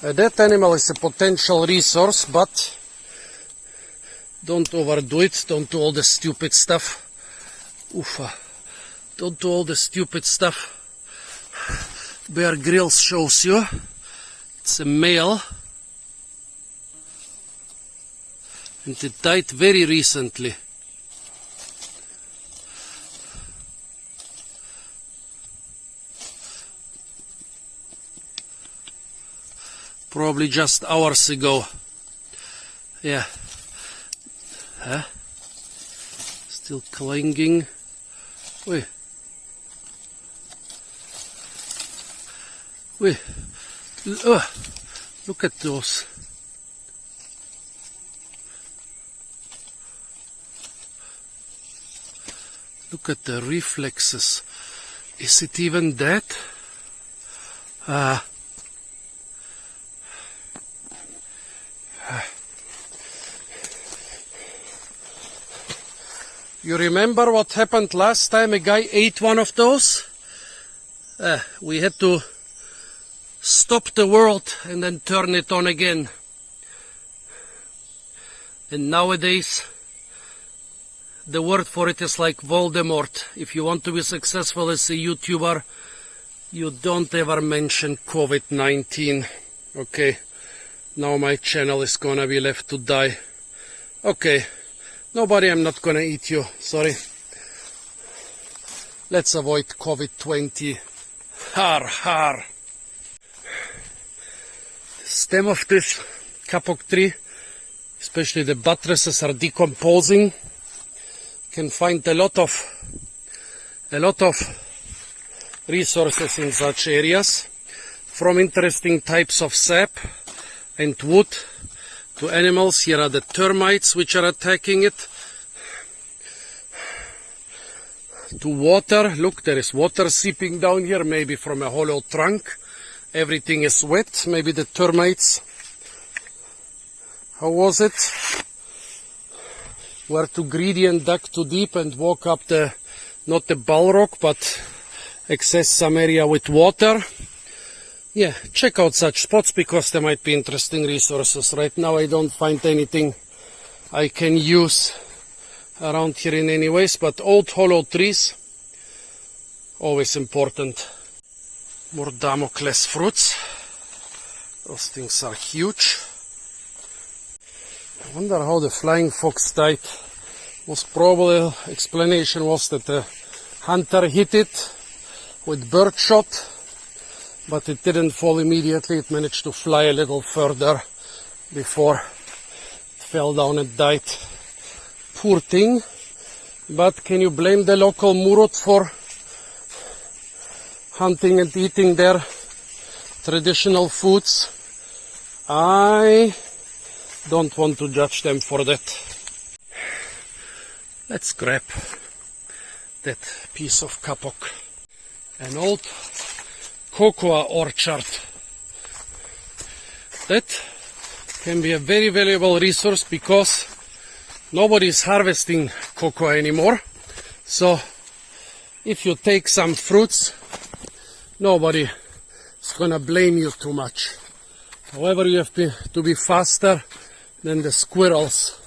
A: That animal is a potential resource, but don't overdo it. Don't do all the stupid stuff. Oofa. Don't do all the stupid stuff. Bear Grylls shows you. It's a male. And it died very recently. Probably just hours ago. Yeah. Huh? Still clinging. Wait. Wait. Look at those. Look at the reflexes. Is it even dead? You remember what happened last time a guy ate one of those? We had to stop the world and then turn it on again. And nowadays, the word for it is like Voldemort. If you want to be successful as a YouTuber, you don't ever mention COVID-19. Okay, now my channel is gonna be left to die. Okay. Nobody, I'm not gonna eat you, sorry. Let's avoid COVID-20. Har, har. The stem of this kapok tree, especially the buttresses, are decomposing. You can find a lot of resources in such areas, from interesting types of sap and wood to animals. Here are the termites which are attacking it. To water. Look, there is water seeping down here, maybe from a hollow trunk. Everything is wet. Maybe the termites. How was it? Were too greedy and dug too deep and woke up the, not the balrog, but access some area with water. Yeah, check out such spots because there might be interesting resources. Right now I don't find anything I can use around here in any ways, but old hollow trees, always important. More Damocles fruits. Those things are huge. I wonder how the flying fox died. Most probable explanation was that the hunter hit it with birdshot. But it didn't fall immediately. It managed to fly a little further before it fell down and died. Poor thing. But can you blame the local Murut for hunting and eating their traditional foods? I don't want to judge them for that. Let's grab that piece of kapok. An old cocoa orchard. That can be a very valuable resource because nobody is harvesting cocoa anymore. So if you take some fruits, nobody is gonna blame you too much. However, you have to be faster than the squirrels,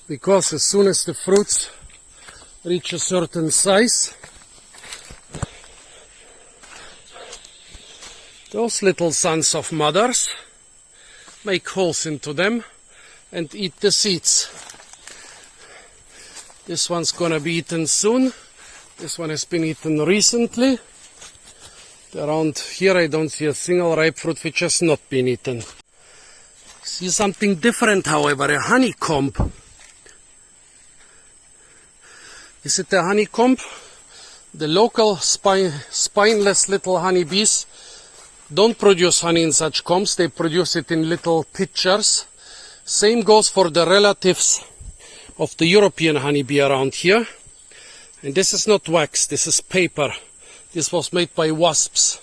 A: because as soon as the fruits reach a certain size, those little sons of mothers make holes into them and eat the seeds. This one's gonna be eaten soon. This one has been eaten recently. Around here I don't see a single ripe fruit which has not been eaten. See something different, however, a honeycomb. Is it a honeycomb? The local spineless little honeybees don't produce honey in such combs. They produce it in little pitchers Same goes for the relatives of the European honeybee around here. And this is not wax, this is paper. This was made by wasps.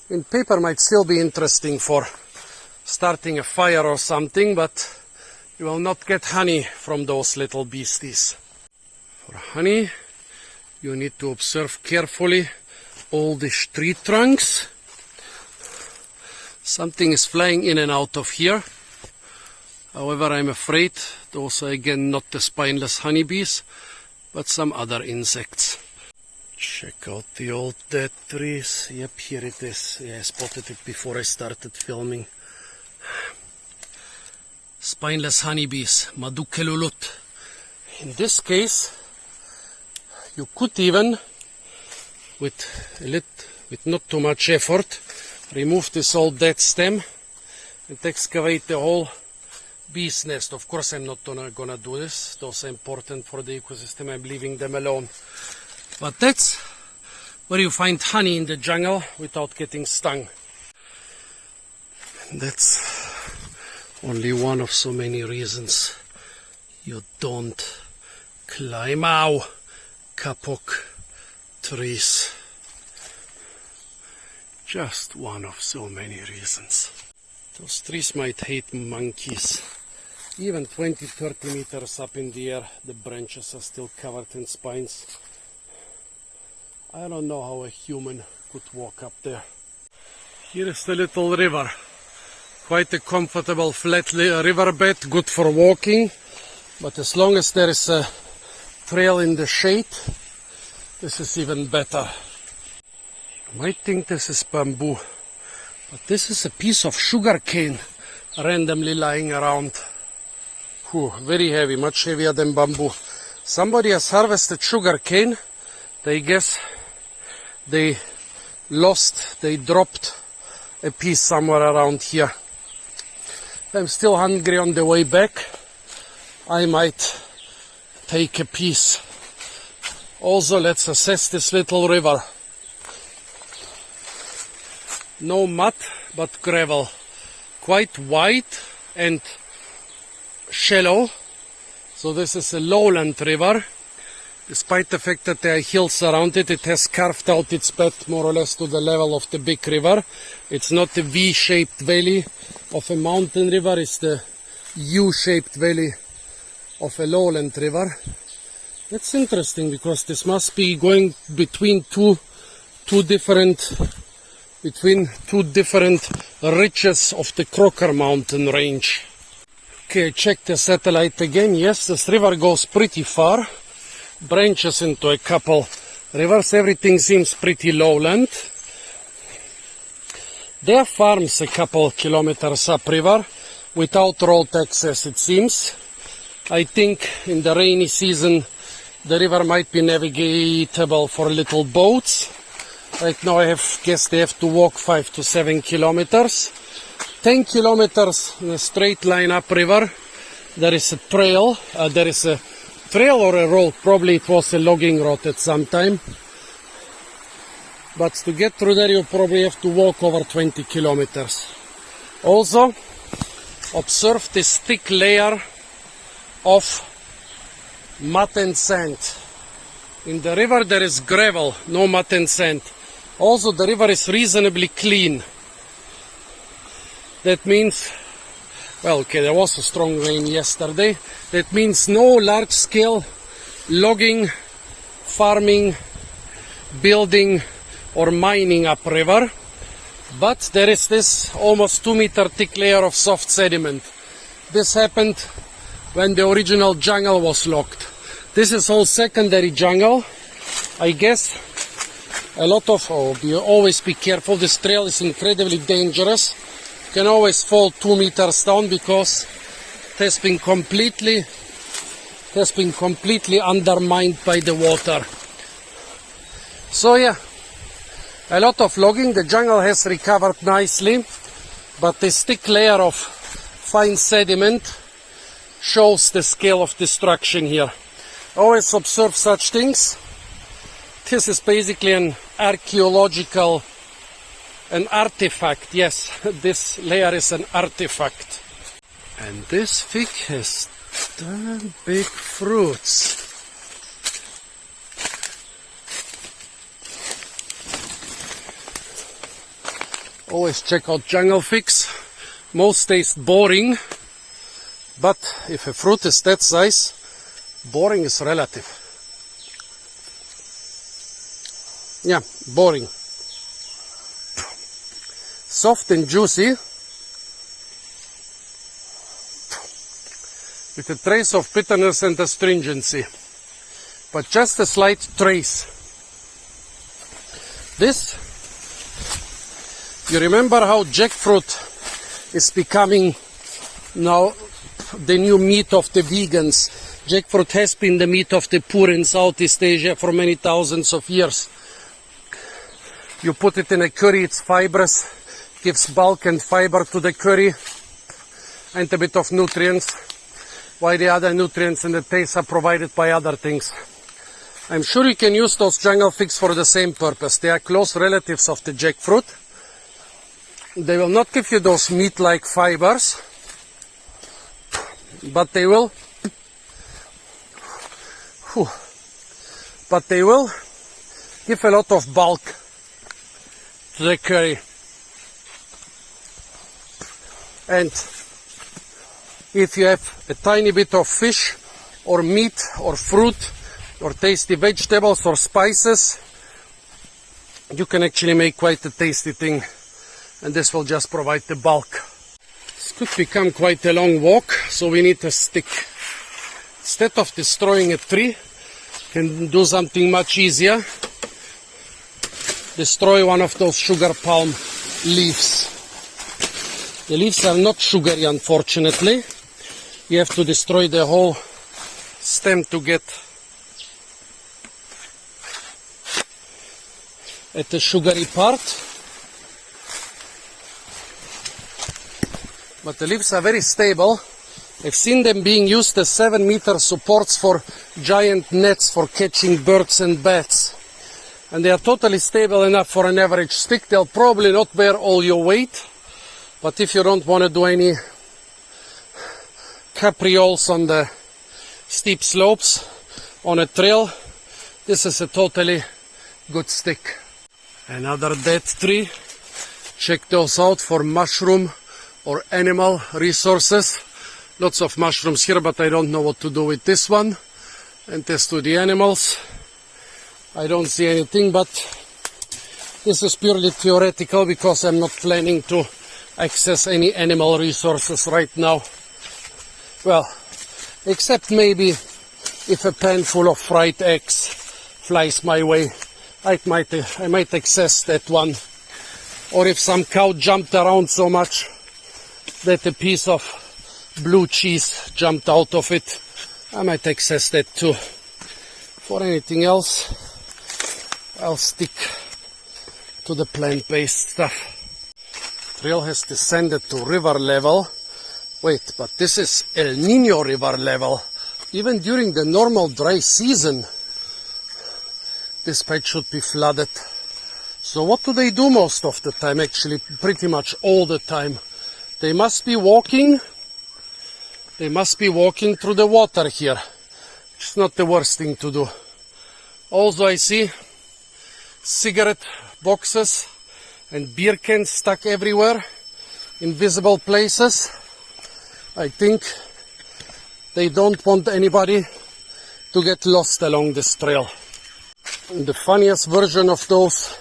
A: And paper might still be interesting for starting a fire or something, but you will not get honey from those little beasties. For honey, you need to observe carefully all these tree trunks. Something is flying in and out of here. However, I'm afraid those are again not the spineless honeybees, but some other insects. Check out the old dead trees. Yep, here it is. Yeah, I spotted it before I started filming. Spineless honeybees, Madukelulut. In this case, you could even, with not too much effort, remove this old dead stem and excavate the whole bee's nest. Of course, I'm not gonna do this. Those are important for the ecosystem. I'm leaving them alone. But that's where you find honey in the jungle without getting stung. And that's only one of so many reasons you don't climb Kok Trees. Just one of so many reasons. Those trees might hate monkeys. Even 20-30 meters up in the air, the branches are still covered in spines. I don't know how a human could walk up there. Here is the little river. Quite a comfortable flat riverbed, good for walking. But as long as there is a trail in the shade, this is even better. You might think this is bamboo, but this is a piece of sugar cane randomly lying around. Very heavy, much heavier than bamboo. Somebody has harvested sugar cane. They guess they dropped a piece somewhere around here. I'm still hungry on the way back. I might take a piece. Also, let's assess this little river. No mud, but gravel. Quite wide and shallow. So this is a lowland river. Despite the fact that there are hills around it, it has carved out its bed more or less to the level of the big river. It's not a V-shaped valley of a mountain river, it's the U-shaped valley of a lowland river. That's interesting because this must be going between two different ridges of the Crocker mountain range. Okay, check the satellite again. Yes, this river goes pretty far. Branches into a couple rivers. Everything seems pretty lowland. There are farms a couple kilometers upriver without road access, it seems. I think in the rainy season the river might be navigatable for little boats. Right now I guess they have to walk 5 to 7 kilometers. 10 kilometers in a straight line upriver. There is a trail. There is a trail or a road. Probably it was a logging road at some time. But to get through there you probably have to walk over 20 kilometers. Also, observe this thick layer of mud and sand. In the river there is gravel, no mud and sand. Also the river is reasonably clean. That means, well, okay, there was a strong rain yesterday. That means no large scale logging, farming, building or mining upriver. But there is this almost 2 meter thick layer of soft sediment. This happened when the original jungle was locked. This is all secondary jungle. I guess a lot of, always be careful, this trail is incredibly dangerous. You can always fall 2 meters down because it has been completely undermined by the water. So yeah, a lot of logging. The jungle has recovered nicely, but this thick layer of fine sediment shows the scale of destruction here. Always observe such things. This is basically an artifact. Yes, this layer is an artifact. And this fig has damn big fruits. Always check out jungle figs. Most taste boring, but if a fruit is that size, boring is relative. Yeah, boring. Soft and juicy, with a trace of bitterness and astringency, but just a slight trace. This, you remember how jackfruit is becoming now the new meat of the vegans. Jackfruit has been the meat of the poor in Southeast Asia for many thousands of years. You put it in a curry, it's fibrous, gives bulk and fiber to the curry and a bit of nutrients, while the other nutrients and the taste are provided by other things. I'm sure you can use those jungle figs for the same purpose. They are close relatives of the jackfruit. They will not give you those meat-like fibers, but they will give a lot of bulk to the curry. And if you have a tiny bit of fish or meat or fruit or tasty vegetables or spices, you can actually make quite a tasty thing, and this will just provide the bulk. This could become quite a long walk, so we need a stick. Instead of destroying a tree, you can do something much easier. Destroy one of those sugar palm leaves. The leaves are not sugary, unfortunately. You have to destroy the whole stem to get at the sugary part. But the leaves are very stable. I've seen them being used as 7-meter supports for giant nets for catching birds and bats. And they are totally stable enough for an average stick. They'll probably not bear all your weight. But if you don't want to do any caprioles on the steep slopes on a trail, this is a totally good stick. Another dead tree. Check those out for mushroom or animal resources. Lots of mushrooms here, but I don't know what to do with this one. And as to the animals, I don't see anything, but this is purely theoretical because I'm not planning to access any animal resources right now. Well, except maybe if a pan full of fried eggs flies my way, I might access that one. Or if some cow jumped around so much that a piece of blue cheese jumped out of it, I might access that too. For anything else, I'll stick to the plant-based stuff. Trail has descended to river level. Wait, but this is El Nino river level. Even during the normal dry season, this patch should be flooded. So what do they do most of the time? Actually, pretty much all the time. They must be walking through the water here. It's not the worst thing to do. Also, I see cigarette boxes and beer cans stuck everywhere in visible places. I think they don't want anybody to get lost along this trail. And the funniest version of those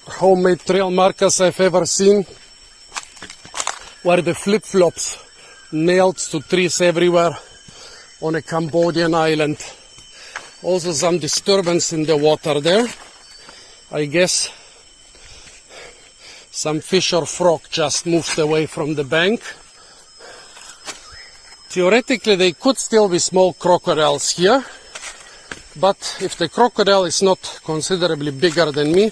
A: homemade trail markers I've ever seen were the flip-flops nailed to trees everywhere on a Cambodian island. Also some disturbance in the water there. I guess some fish or frog just moved away from the bank. Theoretically, they could still be small crocodiles here, but if the crocodile is not considerably bigger than me,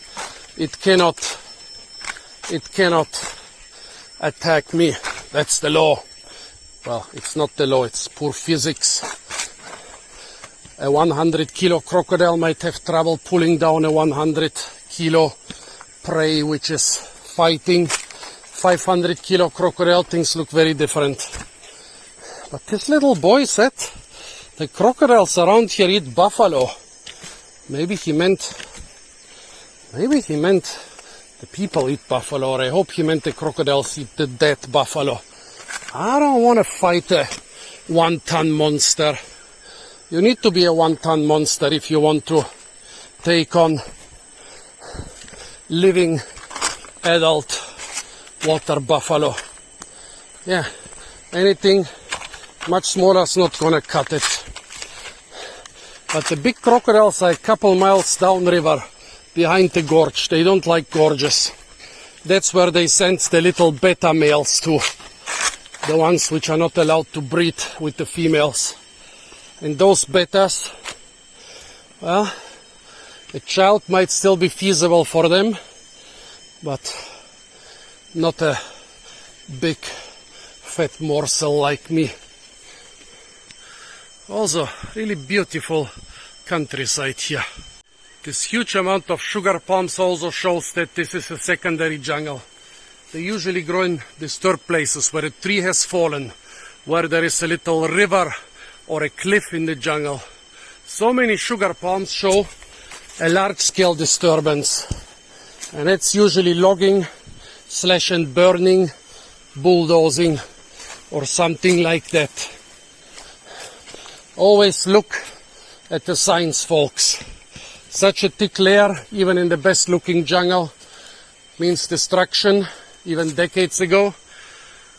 A: it cannot attack me. That's the law. Well, it's not the law, it's poor physics. A 100-kilo crocodile might have trouble pulling down a 100-kilo prey which is fighting 500 kilo crocodile, things look very different. But this little boy said the crocodiles around here eat buffalo. Maybe he meant the people eat buffalo, or I hope he meant the crocodiles eat the dead buffalo. I don't want to fight a 1-ton monster. You need to be a 1-ton monster if you want to take on living adult water buffalo. Yeah, anything much smaller is not gonna cut it. But the big crocodiles are a couple miles downriver behind the gorge. They don't like gorges. That's where they send the little beta males to, the ones which are not allowed to breed with the females. And those betas, well, a child might still be feasible for them, but not a big fat morsel like me. Also, really beautiful countryside here. This huge amount of sugar palms also shows that this is a secondary jungle. They usually grow in disturbed places where a tree has fallen, where there is a little river or a cliff in the jungle. So many sugar palms show a large-scale disturbance. And it's usually logging, slash and burning, bulldozing, or something like that. Always look at the signs, folks. Such a thick layer, even in the best looking jungle, means destruction, even decades ago.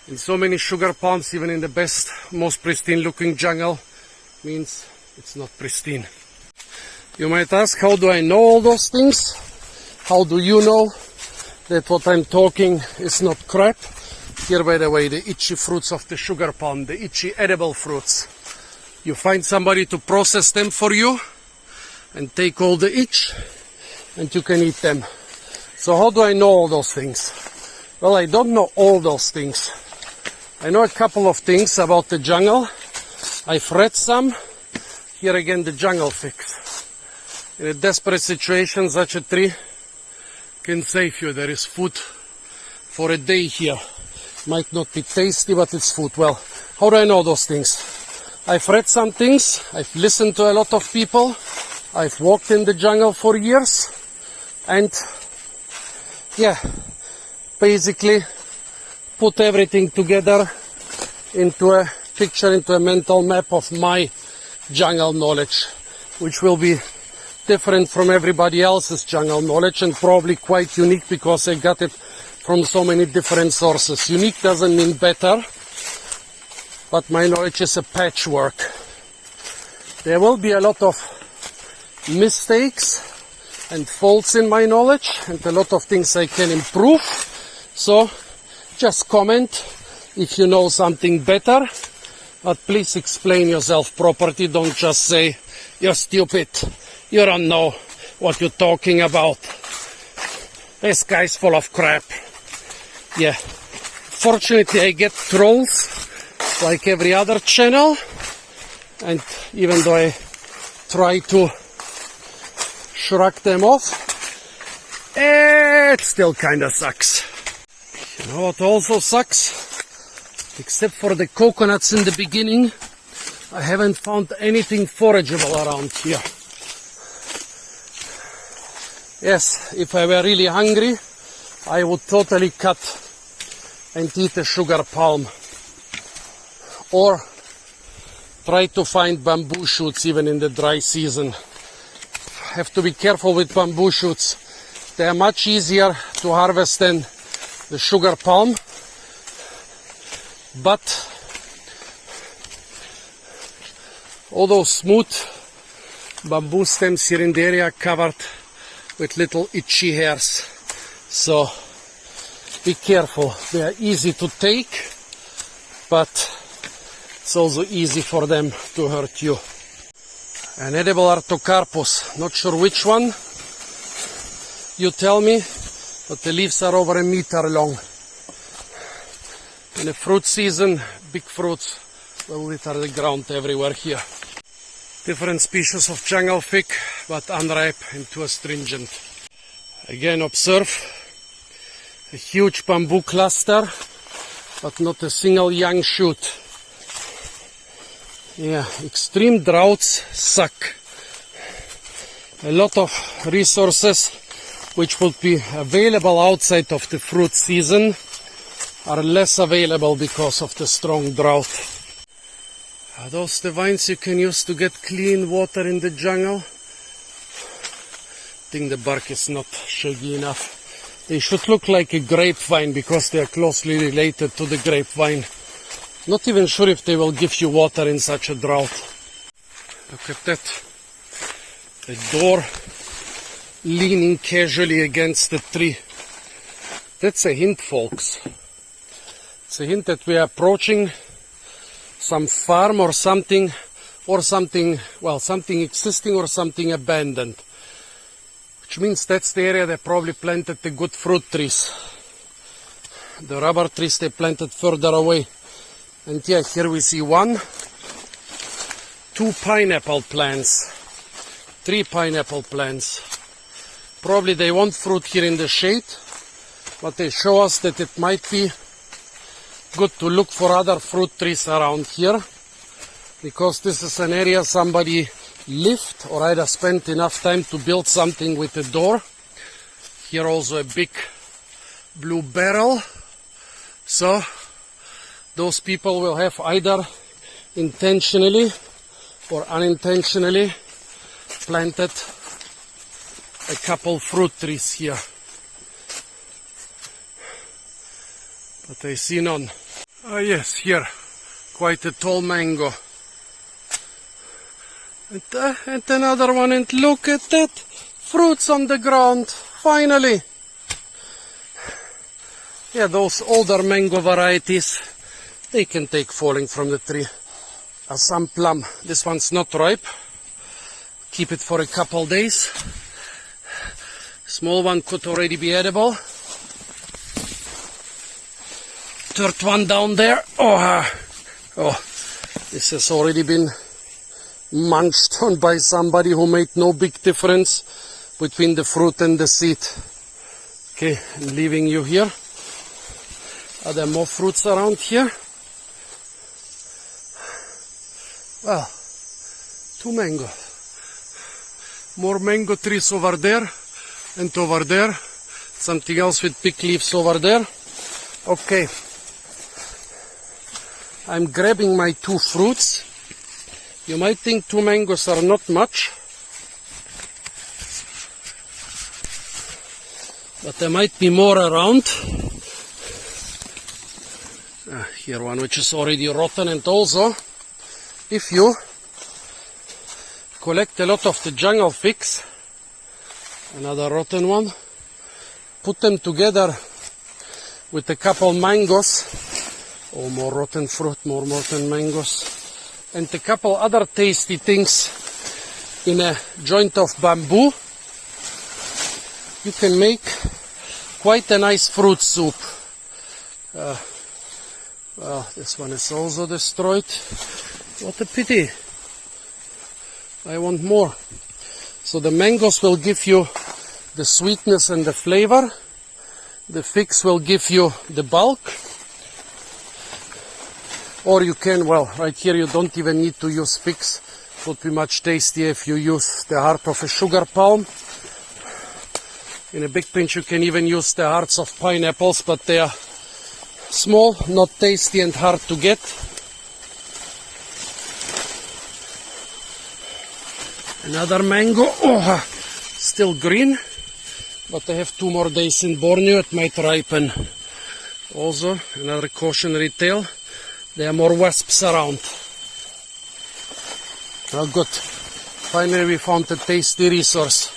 A: And so many sugar palms, even in the best, most pristine looking jungle, means it's not pristine. You might ask, how do I know all those things? How do you know that what I'm talking is not crap? Here, by the way, the itchy fruits of the sugar palm, the itchy edible fruits. You find somebody to process them for you and take all the itch, and you can eat them. So how do I know all those things? Well, I don't know all those things. I know a couple of things about the jungle. I've read some. Here again, the jungle fix. In a desperate situation, such a tree can save you. There is food for a day here. Might not be tasty, but it's food. Well, how do I know those things? I've read some things. I've listened to a lot of people. I've walked in the jungle for years. And yeah, basically put everything together into a picture, into a mental map of my jungle knowledge, which will be different from everybody else's jungle knowledge and probably quite unique because I got it from so many different sources. Unique doesn't mean better, but my knowledge is a patchwork. There will be a lot of mistakes and faults in my knowledge and a lot of things I can improve. So just comment if you know something better, but please explain yourself properly. Don't just say, you're stupid, you don't know what you're talking about. This guy's full of crap. Yeah, fortunately I get trolls like every other channel, and even though I try to shrug them off, it still kinda sucks. You know what also sucks? Except for the coconuts in the beginning, I haven't found anything forageable around here. Yes, if I were really hungry, I would totally cut and eat a sugar palm. Or try to find bamboo shoots even in the dry season. Have to be careful with bamboo shoots. They are much easier to harvest than the sugar palm. But all those smooth bamboo stems here in the area are covered with little itchy hairs. So be careful. They are easy to take, but it's also easy for them to hurt you. An edible artocarpus, not sure which one. You tell me, but the leaves are over 1 meter long. In the fruit season, big fruits will litter the ground everywhere here. Different species of jungle fig, but unripe and too astringent. Again, observe A huge bamboo cluster, but not a single young shoot. Yeah, extreme droughts suck. A lot of resources which would be available outside of the fruit season are less available because of the strong drought. Are those the vines you can use to get clean water in the jungle? I think the bark is not shaggy enough. They should look like a grapevine because they are closely related to the grapevine. Not even sure if they will give you water in such a drought. Look at that. The door leaning casually against the tree. That's a hint, folks. It's a hint that we are approaching some farm or something, well, something existing or something abandoned. Which means that's the area they probably planted the good fruit trees. The rubber trees they planted further away. And yeah, here we see 1, 2 pineapple plants, 3 pineapple plants. Probably they want fruit here in the shade, but they show us that it might be good to look for other fruit trees around here, because this is an area somebody lived or either spent enough time to build something with a door. Here also a big blue barrel. So those people will have either intentionally or unintentionally planted a couple fruit trees here. But I see none. Ah yes, here, quite a tall mango. And another one, and look at that, fruits on the ground, finally. Yeah, those older mango varieties, they can take falling from the tree. Assam plum, this one's not ripe. Keep it for a couple days. Small one could already be edible. Third one down there. Oh, this has already been munched on by somebody who made no big difference between the fruit and the seed. Okay, I'm leaving you here. Are there more fruits around here? Well, 2 mango. More mango trees over there and over there. Something else with big leaves over there. Okay. I'm grabbing my 2 fruits. You might think 2 mangoes are not much, but there might be more around. Here one which is already rotten, and also if you collect a lot of the jungle figs, another rotten one, put them together with a couple mangoes, or more rotten fruit, more rotten mangoes, and a couple other tasty things in a joint of bamboo, you can make quite a nice fruit soup. Well, this one is also destroyed. What a pity. I want more. So the mangoes will give you the sweetness and the flavor. The figs will give you the bulk. Or you can, well, right here you don't even need to use figs. It would be much tastier if you use the heart of a sugar palm. In a big pinch you can even use the hearts of pineapples, but they are small, not tasty, and hard to get. Another mango, still green, but I have 2 more days in Borneo, it might ripen. Also, another cautionary tale, there are more wasps around. Oh good, finally we found a tasty resource.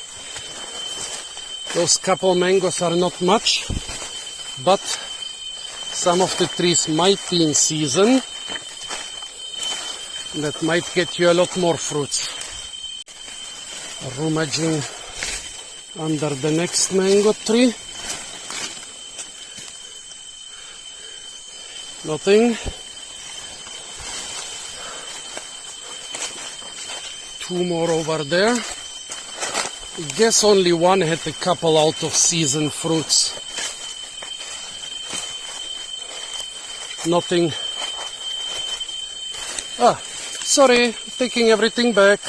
A: Those couple mangoes are not much, but some of the trees might be in season. That might get you a lot more fruits. Rummaging under the next mango tree. Nothing. 2 more over there. I guess only one had a couple out of season fruits. nothing. Ah, sorry, taking everything back.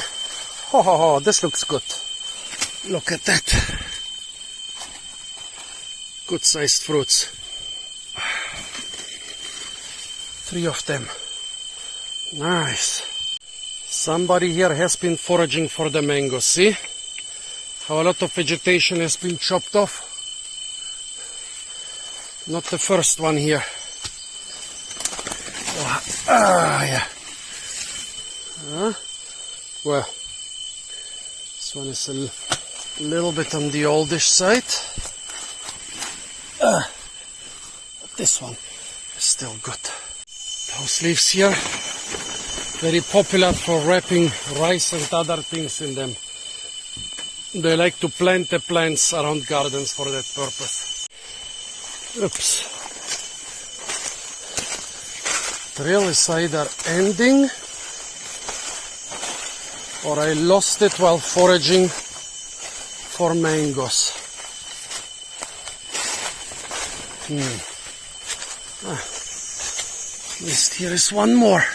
A: Ho ho ho, this looks good. Look at that. Good sized fruits. 3 of them. Nice. Somebody here has been foraging for the mangoes. See how a lot of vegetation has been chopped off? Not the first one here. Yeah. Well, this one is a little bit on the oldish side. This one is still good. Those leaves here, very popular for wrapping rice and other things in them. They like to plant the plants around gardens for that purpose. Oops. Trail is either ending or I lost it while foraging for mangoes. At least here is one more.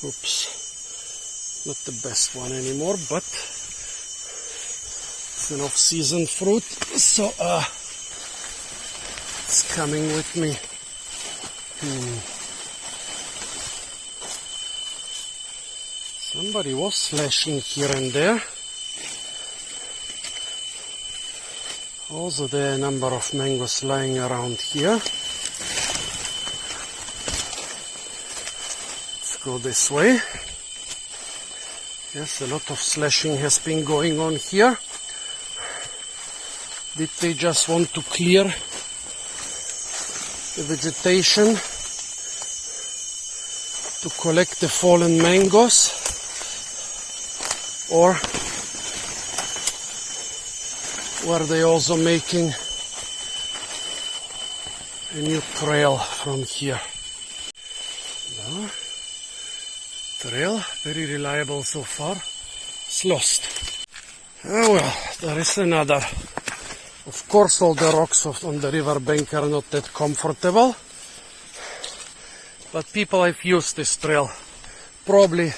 A: Oops. Not the best one anymore, but it's an off-season fruit, so it's coming with me. Somebody was slashing here and there. Also there are a number of mangoes lying around here. Let's go this way. Yes, a lot of slashing has been going on here. Did they just want to clear the vegetation to collect the fallen mangoes? Or were they also making a new trail from here? No. Trail, very reliable so far. It's lost. Oh well, there is another. Of course all the rocks on the river bank are not that comfortable. But people have used this trail. Probably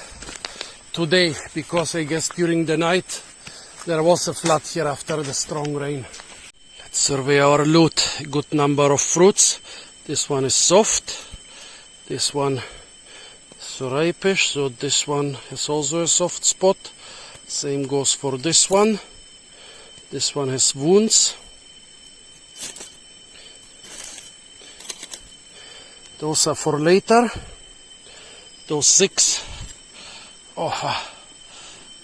A: today, because I guess during the night there was a flood here after the strong rain. Let's survey our loot. A good number of fruits. This one is soft. This one is ripish, so this one has also a soft spot. Same goes for this one. This one has wounds. Those are for later. Those 6. Oh,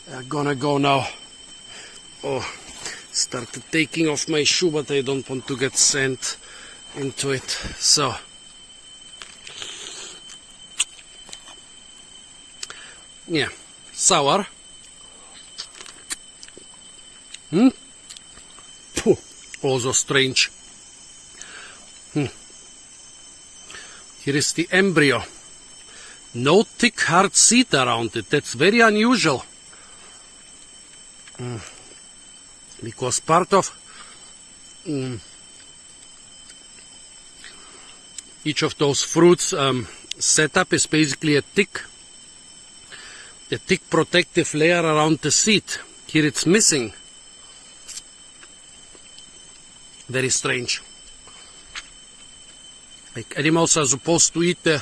A: they're gonna go now. Oh, started taking off my shoe, but I don't want to get sand into it. So, yeah, sour. Puh, also strange. Here is the embryo. No thick hard seed around it. That's very unusual. Because part of each of those fruits setup is basically a thick protective layer around the seed. Here it's missing. Very strange. Like animals are supposed to eat the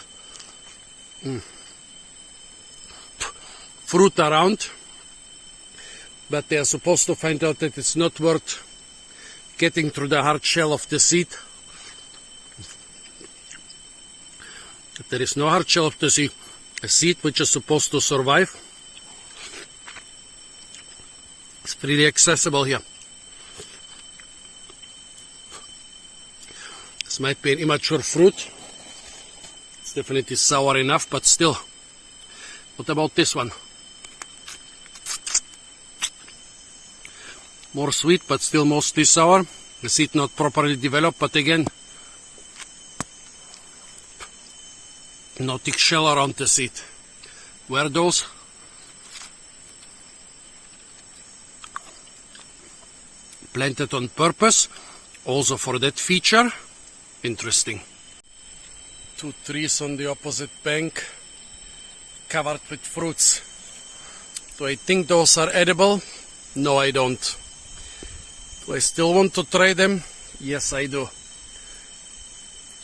A: fruit around, but they are supposed to find out that it's not worth getting through the hard shell of the seed. If there is no hard shell of the seed, a seed which is supposed to survive, it's pretty accessible here. This might be an immature fruit. It's definitely sour enough, but still. What about this one? More sweet, but still mostly sour. The seed not properly developed, but again, no thick shell around the seed. Were those? Planted on purpose, also for that feature. Interesting. Two trees on the opposite bank, covered with fruits. Do I think those are edible? No, I don't. Do I still want to try them? Yes, I do.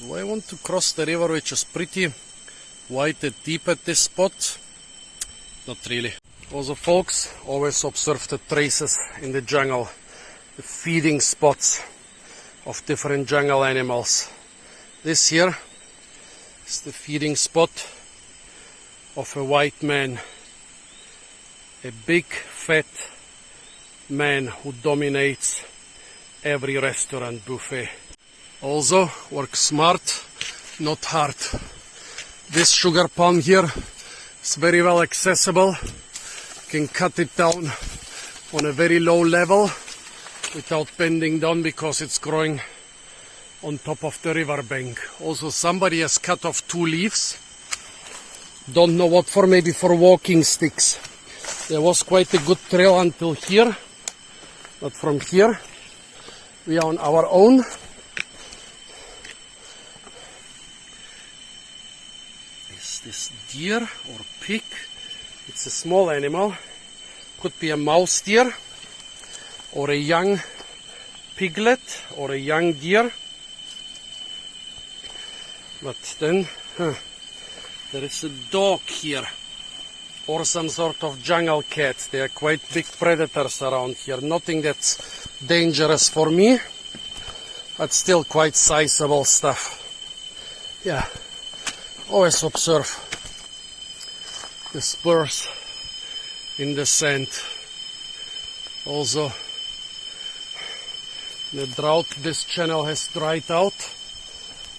A: Do I want to cross the river, which is pretty wide and deep at this spot? Not really. Also, folks, always observe the traces in the jungle, the feeding spots of different jungle animals. This here is the feeding spot of a white man, a big fat man who dominates every restaurant buffet. Also, work smart, not hard. This sugar palm here is very well accessible. You can cut it down on a very low level without bending down because it's growing on top of the river bank. Also, somebody has cut off 2 leaves. Don't know what for, maybe for walking sticks. There was quite a good trail until here, but from here we are on our own. Is this deer or pig? It's a small animal. Could be a mouse deer or a young piglet or a young deer. But then there is a dog here, or some sort of jungle cat. They are quite big predators around here. Nothing that's dangerous for me, but still quite sizable stuff. Yeah, always observe the spurs in the sand. Also, the drought, this channel has dried out.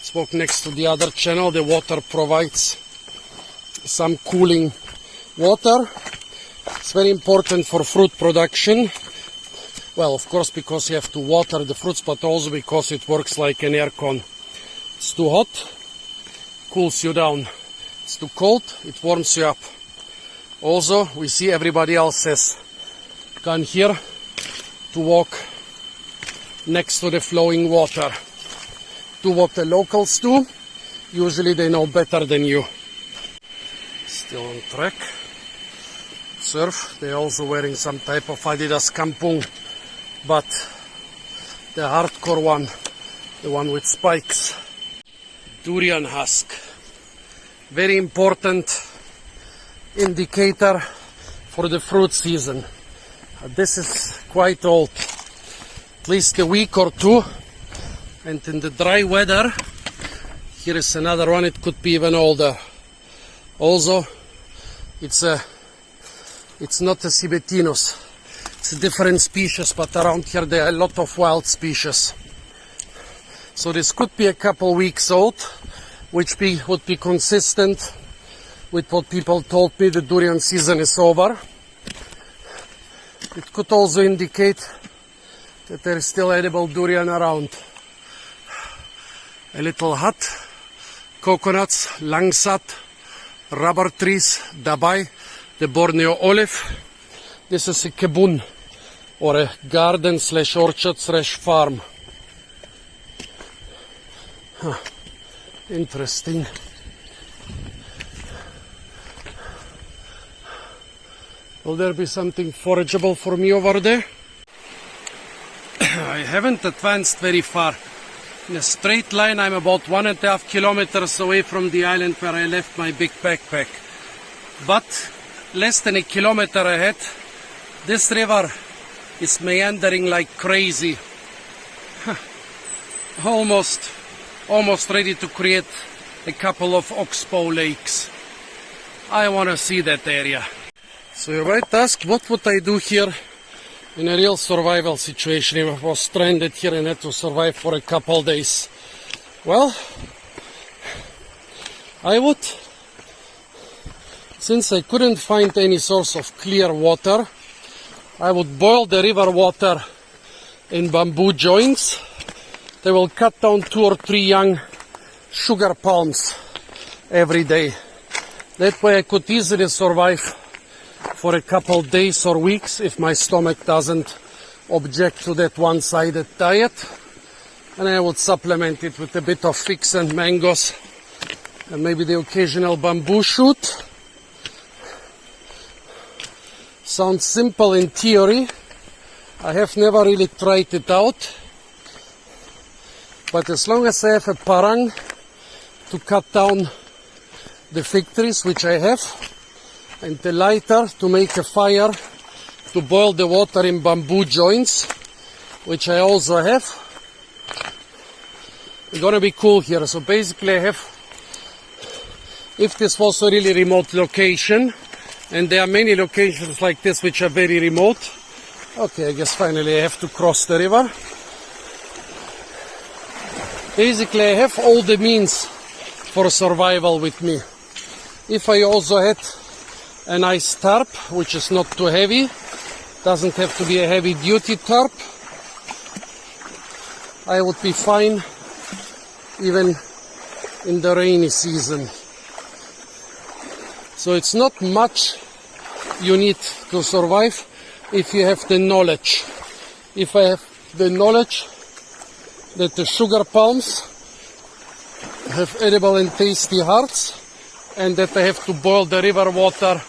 A: Spoke next to the other channel. The water provides some cooling water. It's very important for fruit production. Well, of course, because you have to water the fruits, but also because it works like an air con. It's too hot, cools you down. It's too cold, it warms you up. Also, we see everybody else has gone here to walk next to the flowing water. Do what the locals do. Usually they know better than you. Still on track. Surf. They're also wearing some type of Adidas kampung, but the hardcore one, the one with spikes. Durian husk. Very important indicator for the fruit season. This is quite old, at least a week or 2. And in the dry weather, here is another one, it could be even older. Also, it's not a Cibetinus, it's a different species, but around here there are a lot of wild species. So this could be a couple weeks old, which would be consistent with what people told me the durian season is over. It could also indicate that there is still edible durian around. A little hut, coconuts, langsat, rubber trees, dabai, the Borneo olive. This is a kebun, or a garden slash orchard slash farm. Interesting. Will there be something forageable for me over there? I haven't advanced very far. In a straight line, I'm about 1.5 kilometers away from the island where I left my big backpack. But less than a kilometer ahead, this river is meandering like crazy. Almost ready to create a couple of oxbow lakes. I want to see that area. So you might ask, what would I do here in a real survival situation if I was stranded here and had to survive for a couple days? Well, I would, since I couldn't find any source of clear water, I would boil the river water in bamboo joints. They will cut down 2 or 3 young sugar palms every day. That way I could easily survive for a couple days or weeks if my stomach doesn't object to that one-sided diet. And I would supplement it with a bit of figs and mangoes and maybe the occasional bamboo shoot. Sounds simple in theory. I have never really tried it out. But as long as I have a parang to cut down the fig trees, which I have, and the lighter to make a fire to boil the water in bamboo joints, which I also have, it's gonna be cool here. So basically I have, if this was a really remote location, and there are many locations like this which are very remote. Okay, I guess finally I have to cross the river. Basically I have all the means for survival with me. If I also had a nice tarp, which is not too heavy, doesn't have to be a heavy duty tarp, I would be fine even in the rainy season. So it's not much you need to survive if you have the knowledge. If I have the knowledge that the sugar palms have edible and tasty hearts, and that I have to boil the river water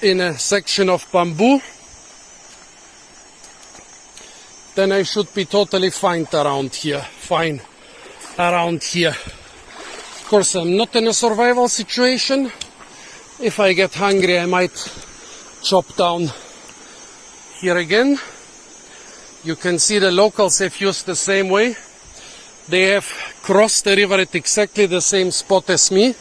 A: in a section of bamboo, then I should be totally fine around here. Of course, I'm not in a survival situation. If I get hungry, I might chop down here again. You can see the locals have used the same way. They have crossed the river at exactly the same spot as me.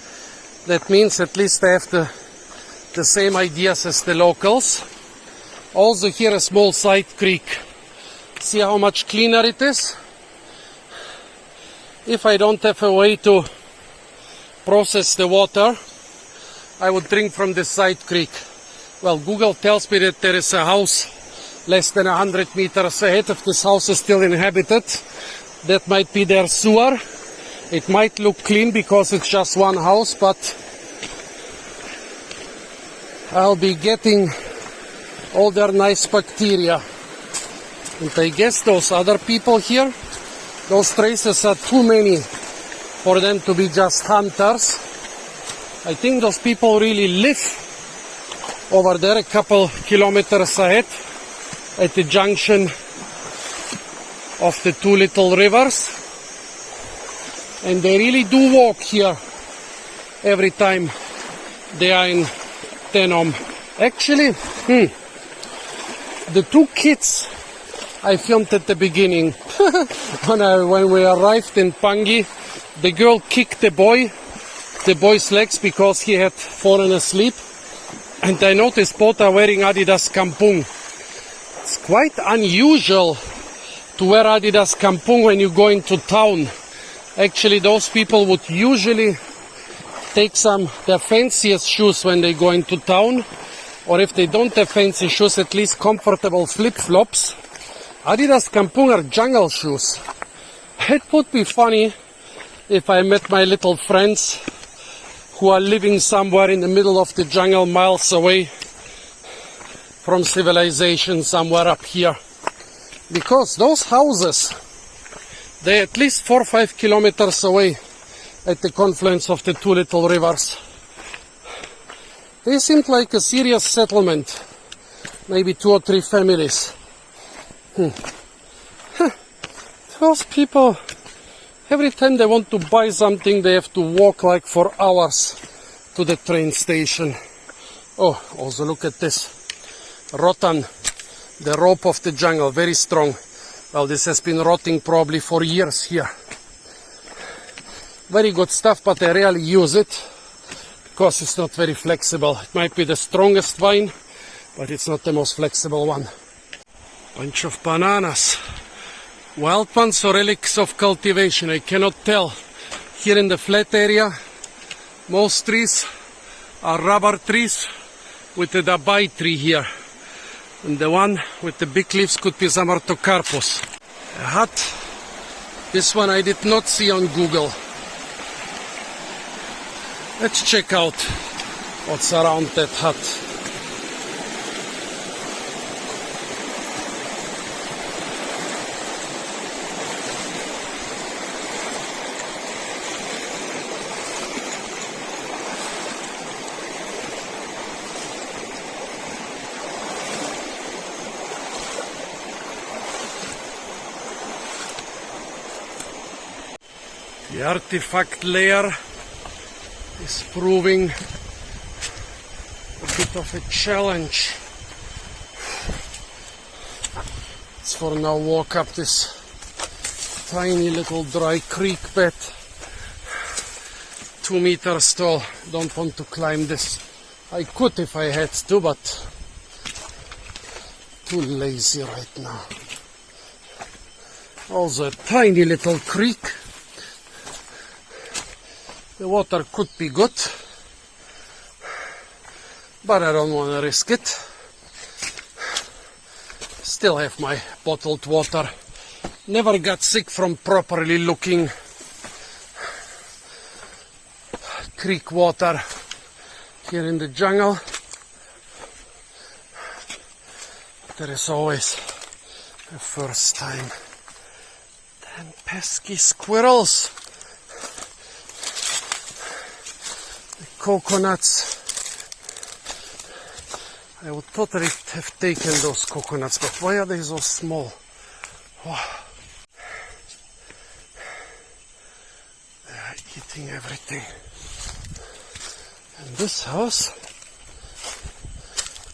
A: That means at least I have the same ideas as the locals. Also here a small side creek. See how much cleaner it is? If I don't have a way to process the water, I would drink from the side creek. Well, Google tells me that there is a house less than 100 meters ahead. If this house is still inhabited, that might be their sewer. It might look clean because it's just one house, but I'll be getting all their nice bacteria. And I guess those other people here, those traces are too many for them to be just hunters. I think those people really live over there a couple kilometers ahead at the junction of the two little rivers. And they really do walk here every time they are in Tenom. Actually, the two kids I filmed at the beginning, when we arrived in Pangi, the girl kicked the boy's legs because he had fallen asleep, and I noticed both are wearing Adidas Kampung. It's quite unusual to wear Adidas Kampung when you go into town. Actually, those people would usually take their fanciest shoes when they go into town, or if they don't have fancy shoes, at least comfortable flip-flops. Adidas Kampung are jungle shoes. It would be funny if I met my little friends who are living somewhere in the middle of the jungle, miles away from civilization, somewhere up here. Because those houses, they're at least 4 or 5 kilometers away at the confluence of the two little rivers. They seemed like a serious settlement, maybe 2 or 3 families. Those people, every time they want to buy something, they have to walk like for hours to the train station. Oh, also look at this. Rotan, the rope of the jungle, very strong. Well, this has been rotting probably for years here. Very good stuff, but I rarely use it because it's not very flexible. It might be the strongest vine, but it's not the most flexible one. Bunch of bananas. Wild ones or relics of cultivation, I cannot tell. Here in the flat area, most trees are rubber trees with a dabai tree here. And the one with the big leaves could be some Artocarpus. A hut. This one I did not see on Google. Let's check out what's around that hut. The artifact layer is proving a bit of a challenge. Let's for now walk up this tiny little dry creek bed, 2 meters tall. Don't want to climb this. I could if I had to, but too lazy right now. Also a tiny little creek. The water could be good, but I don't want to risk it. Still have my bottled water. Never got sick from properly looking creek water here in the jungle. There is always a first time. Damn pesky squirrels. The coconuts. I would totally have taken those coconuts, but why are they so small? Oh. They are eating everything. And this house,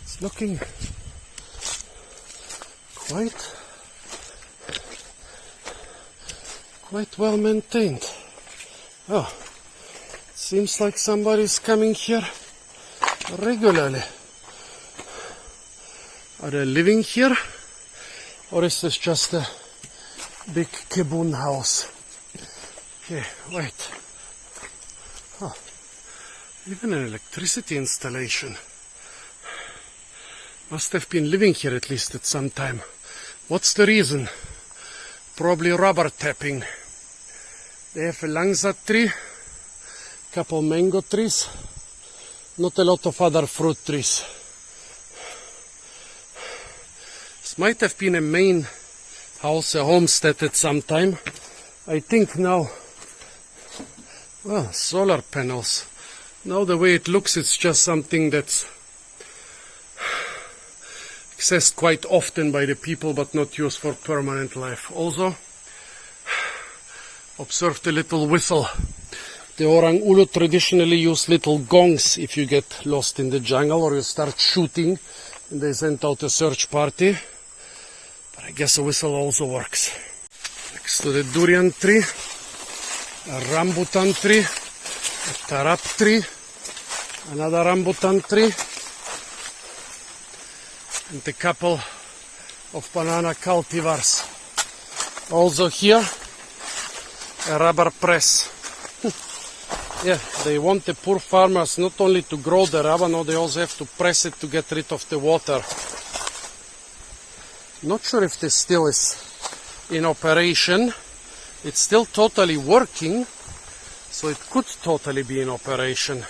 A: it's looking quite well maintained. Oh, it seems like somebody's coming here regularly. Are they living here, or is this just a big kibun house? Okay, wait. Oh, even an electricity installation. Must have been living here at least at some time. What's the reason? Probably rubber tapping. They have a langsat tree, couple mango trees, not a lot of other fruit trees. This might have been a main house, a homestead at some time. I think now, well, solar panels. Now the way it looks, it's just something that's accessed quite often by the people but not used for permanent life. Also, observe the little whistle. The Orang Ulu traditionally use little gongs if you get lost in the jungle or you start shooting and they send out a search party. But I guess a whistle also works. Next to the durian tree, a rambutan tree, a tarap tree, another rambutan tree, and a couple of banana cultivars. Also here, a rubber press. Yeah, they want the poor farmers not only to grow the rubber, no, they also have to press it to get rid of the water. Not sure if this still is in operation. It's still totally working, so it could totally be in operation.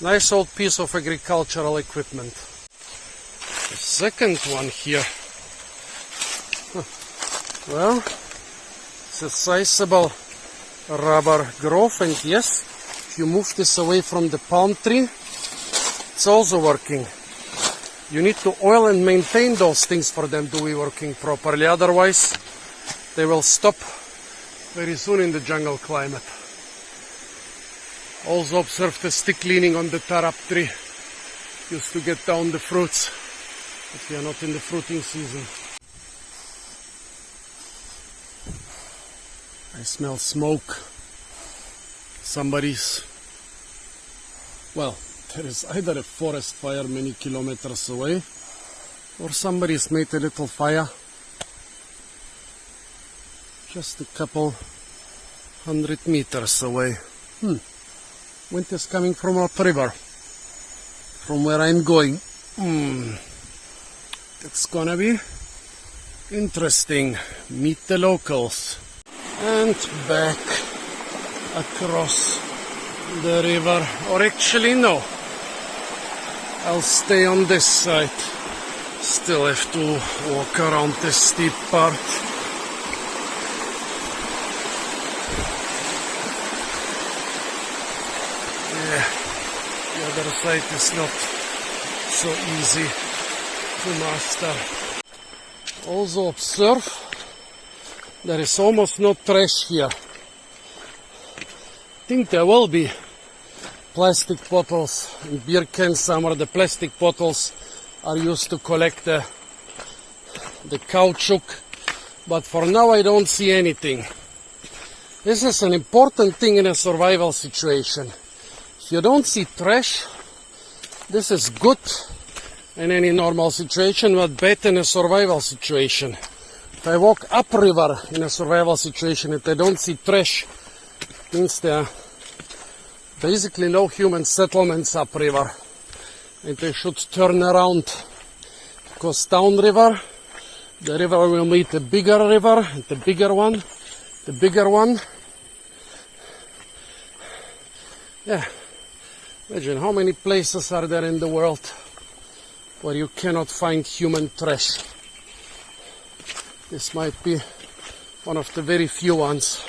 A: Nice old piece of agricultural equipment. The second one here. Well, it's a sizable rubber growth, and yes, if you move this away from the palm tree, it's also working. You need to oil and maintain those things for them to be working properly, otherwise they will stop very soon in the jungle climate. Also observe the stick leaning on the tarap tree. Used to get down the fruits, but we are not in the fruiting season. I smell smoke. Somebody's... Well, there is either a forest fire many kilometers away, or somebody's made a little fire just a couple 100 meters away. Wind is coming from upriver, from where I'm going. It's gonna be interesting. Meet the locals. And back across the river, or actually no, I'll stay on this side. Still have to walk around the steep part. Yeah, the other side is not so easy to master. Also observe There is almost no trash here. I think there will be plastic bottles and beer cans somewhere. The plastic bottles are used to collect the caoutchouc, but for now I don't see anything. This is an important thing in a survival situation. If you don't see trash, this is good in any normal situation, but bad in a survival situation. If I walk upriver in a survival situation, if I don't see trash, it means there are basically no human settlements upriver. And they should turn around, because downriver, the river will meet a bigger river, and the bigger one, the bigger one. Yeah, imagine how many places are there in the world where you cannot find human trash. This might be one of the very few ones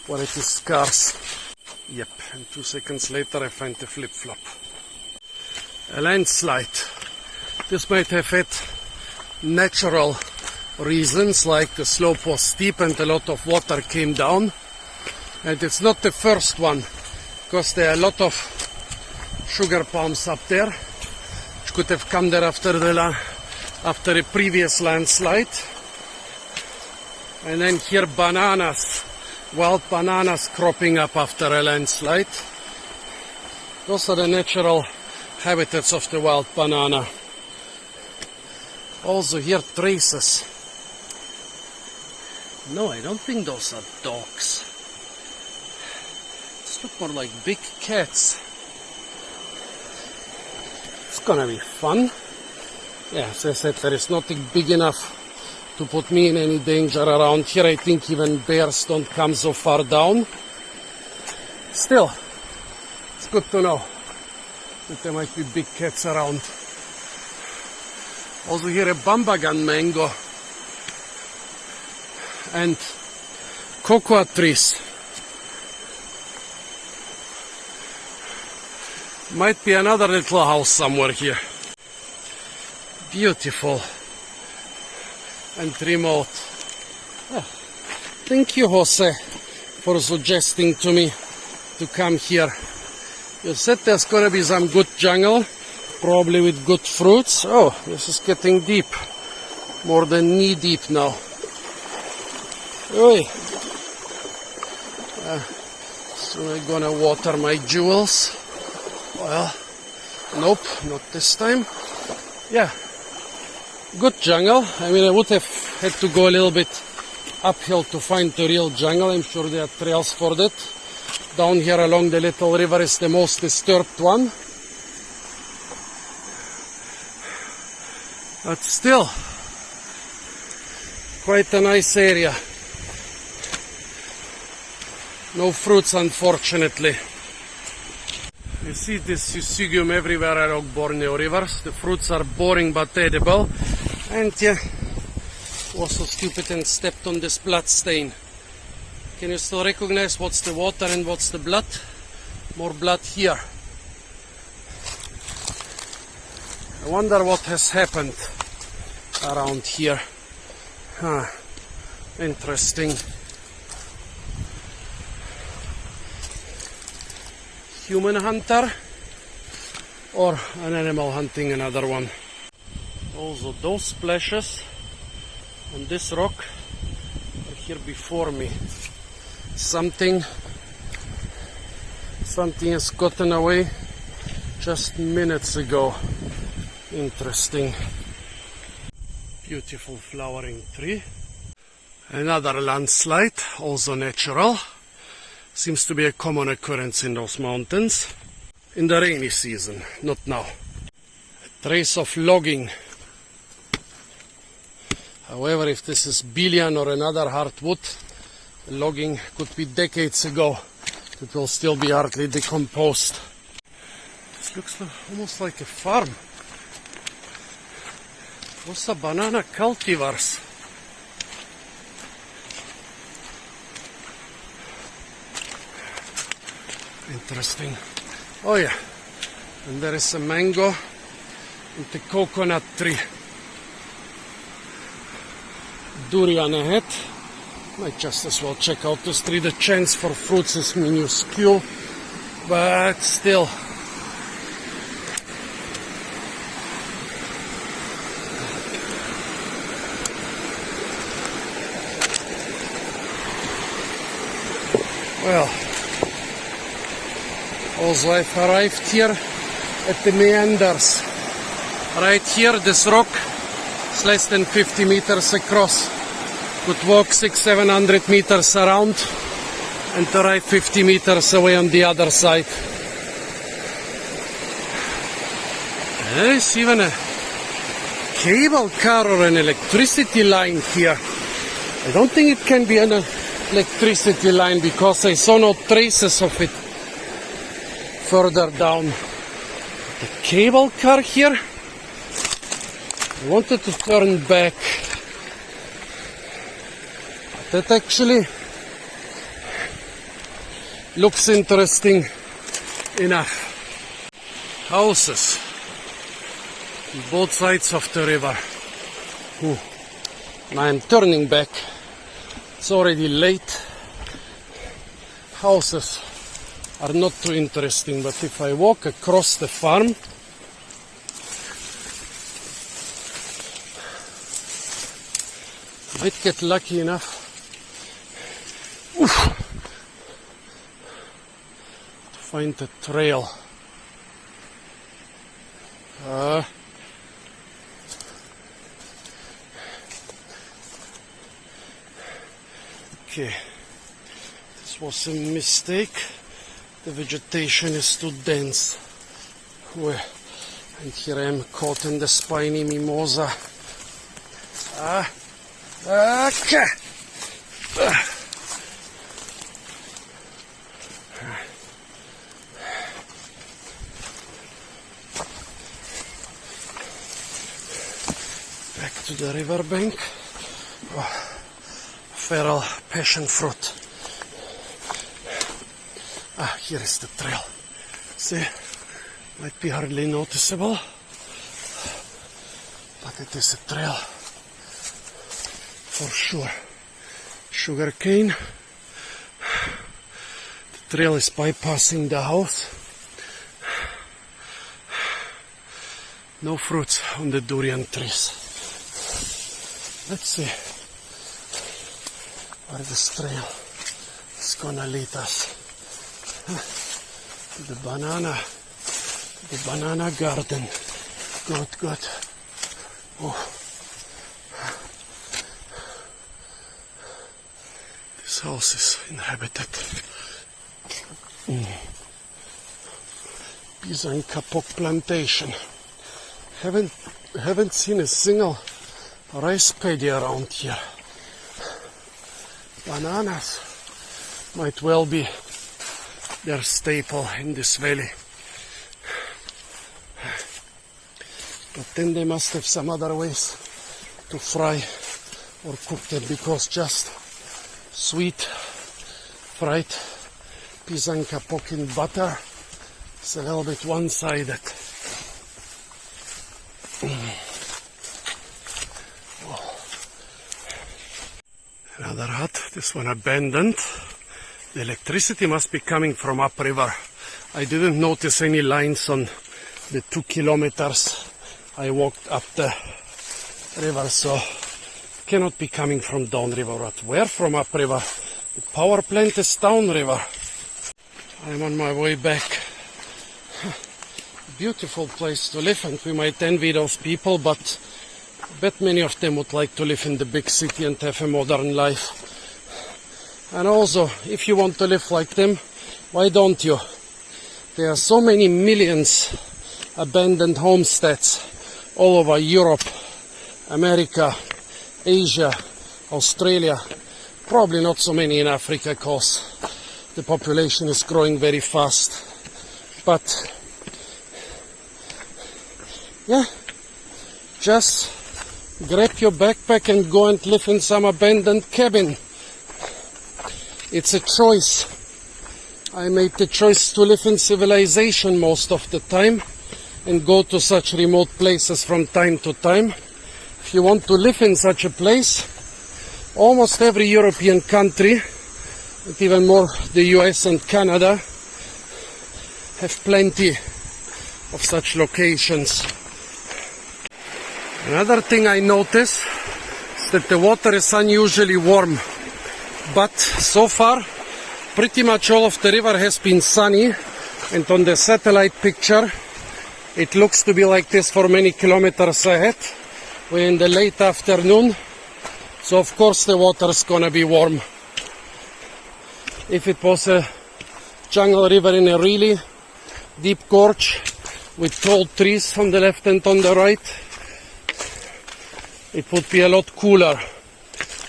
A: where it is scarce. Yep, and 2 seconds later I find the flip-flop. A landslide. This might have had natural reasons, like the slope was steep and a lot of water came down. And it's not the first one, because there are a lot of sugar palms up there, which could have come there after a previous landslide. And then here bananas, wild bananas cropping up after a landslide. Those are the natural habitats of the wild banana. Also here traces. No, I don't think those are dogs. These look more like big cats. It's gonna be fun. Yeah, as I said, there is nothing big enough to put me in any danger around here. I think even bears don't come so far down. Still, it's good to know that there might be big cats around. Also here a bambagan mango and cocoa trees. Might be another little house somewhere here. Beautiful and remote. Ah, thank you, Jose, for suggesting to me to come here. You said there's gonna be some good jungle, probably with good fruits. Oh, this is getting deep, more than knee deep now. Oi. So I'm gonna water my jewels. Well, nope, not this time. Yeah, good jungle. I mean, I would have had to go a little bit uphill to find the real jungle. I'm sure there are trails for that. Down here along the little river is the most disturbed one. But still, quite a nice area. No fruits, unfortunately. You see this Syzygium everywhere along Borneo rivers. The fruits are boring but edible. And yeah, also stupid and stepped on this blood stain. Can you still recognize what's the water and what's the blood? More blood here. I wonder what has happened around here. Huh. Interesting. Human hunter or an animal hunting another one. Also those splashes on this rock are here before me. Something has gotten away just minutes ago. Interesting. Beautiful flowering tree. Another landslide, also natural. Seems to be a common occurrence in those mountains. In the rainy season, not now. A trace of logging. However, if this is billion or another hardwood, the logging could be decades ago. It will still be hardly decomposed. This looks almost like a farm. Those are banana cultivars. Interesting. Oh yeah, and there is a mango and the coconut tree. Durian ahead, Might just as well check out the street. The chance for fruits is minuscule, but still. Well, also I've arrived here at the meanders. Right here, this rock is less than 50 meters across. Could walk 600-700 meters around and arrive 50 meters away on the other side. There is even a cable car or an electricity line here. I don't think it can be an electricity line because I saw no traces of it further down. The cable car here. I wanted to turn back. That actually looks interesting enough. Houses on both sides of the river. Now I'm turning back. It's already late. Houses are not too interesting, but if I walk across the farm, I might get lucky enough to find a trail. Okay, this was a mistake. The vegetation is too dense. And here I am caught in the spiny mimosa. Okay. Back to the riverbank. Feral passion fruit. Here is the trail. See, might be hardly noticeable, but it is a trail for sure. Sugar cane. The trail is bypassing the house. No fruits on the durian trees. Let's see where this trail is gonna lead us. The banana garden. Good. This house is inhabited. Pisan kapok plantation. Haven't seen a single rice paddy around here. Bananas might well be their staple in this valley. But then they must have some other ways to fry or cook them, because just sweet fried pisan kapok in butter is a little bit one-sided. Another hut, this one abandoned. The electricity must be coming from upriver. I didn't notice any lines on the 2 kilometers I walked up the river, so cannot be coming from downriver. But where from upriver? The power plant is downriver. I'm on my way back. Beautiful place to live, and we might envy those people, but I bet many of them would like to live in the big city and have a modern life. And also, if you want to live like them, why don't you? There are so many millions abandoned homesteads all over Europe, America, Asia, Australia. Probably not so many in Africa, because the population is growing very fast. But yeah, just grab your backpack and go and live in some abandoned cabin. It's a choice. I made the choice to live in civilization most of the time and go to such remote places from time to time. If you want to live in such a place, almost every European country, and even more the US and Canada, have plenty of such locations. Another thing I notice is that the water is unusually warm, but so far pretty much all of the river has been sunny, and on the satellite picture it looks to be like this for many kilometers ahead. We're in the late afternoon, so of course the water's gonna be warm. If it was a jungle river in a really deep gorge with tall trees on the left and on the right, it would be a lot cooler.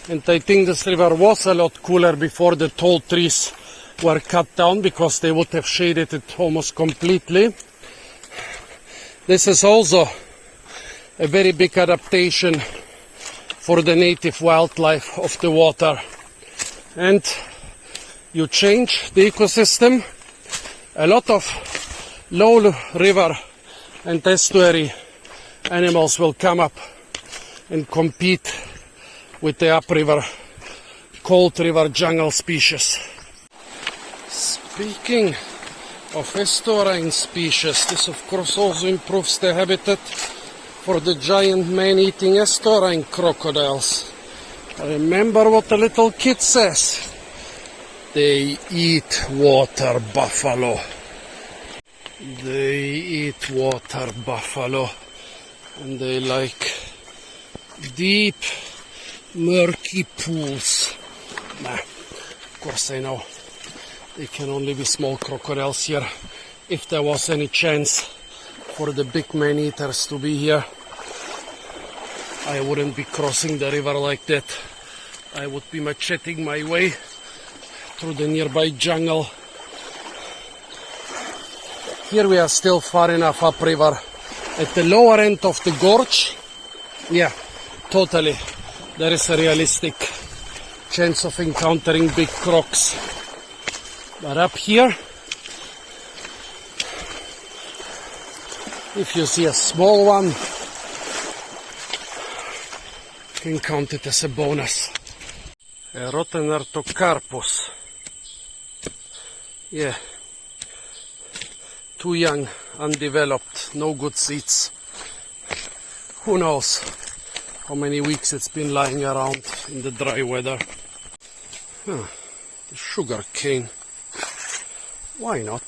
A: And I think this river was a lot cooler before the tall trees were cut down, because they would have shaded it almost completely. This is also a very big adaptation for the native wildlife of the water. And you change the ecosystem, a lot of low river and estuary animals will come up and compete with the upriver, cold river jungle species. Speaking of estuarine species, this of course also improves the habitat for the giant man-eating estuarine crocodiles. Remember what the little kid says. They eat water buffalo. They eat water buffalo. And they like deep, murky pools. Nah, of course I know they can only be small crocodiles here. If there was any chance for the big man-eaters to be here, I wouldn't be crossing the river like that. I would be macheting my way through the nearby jungle. Here we are still far enough upriver. At the lower end of the gorge, yeah, totally, there is a realistic chance of encountering big crocs. But up here, if you see a small one, you can count it as a bonus. A rotten Artocarpus. Yeah. Too young, undeveloped, no good seeds. Who knows how many weeks it's been lying around in the dry weather. The sugar cane. Why not?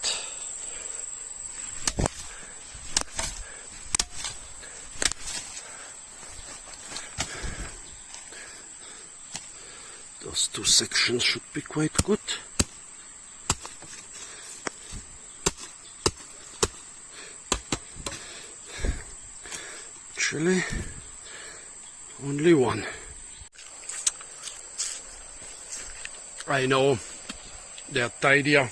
A: Those two sections should be quite good. Actually, only one. I know they're tidier.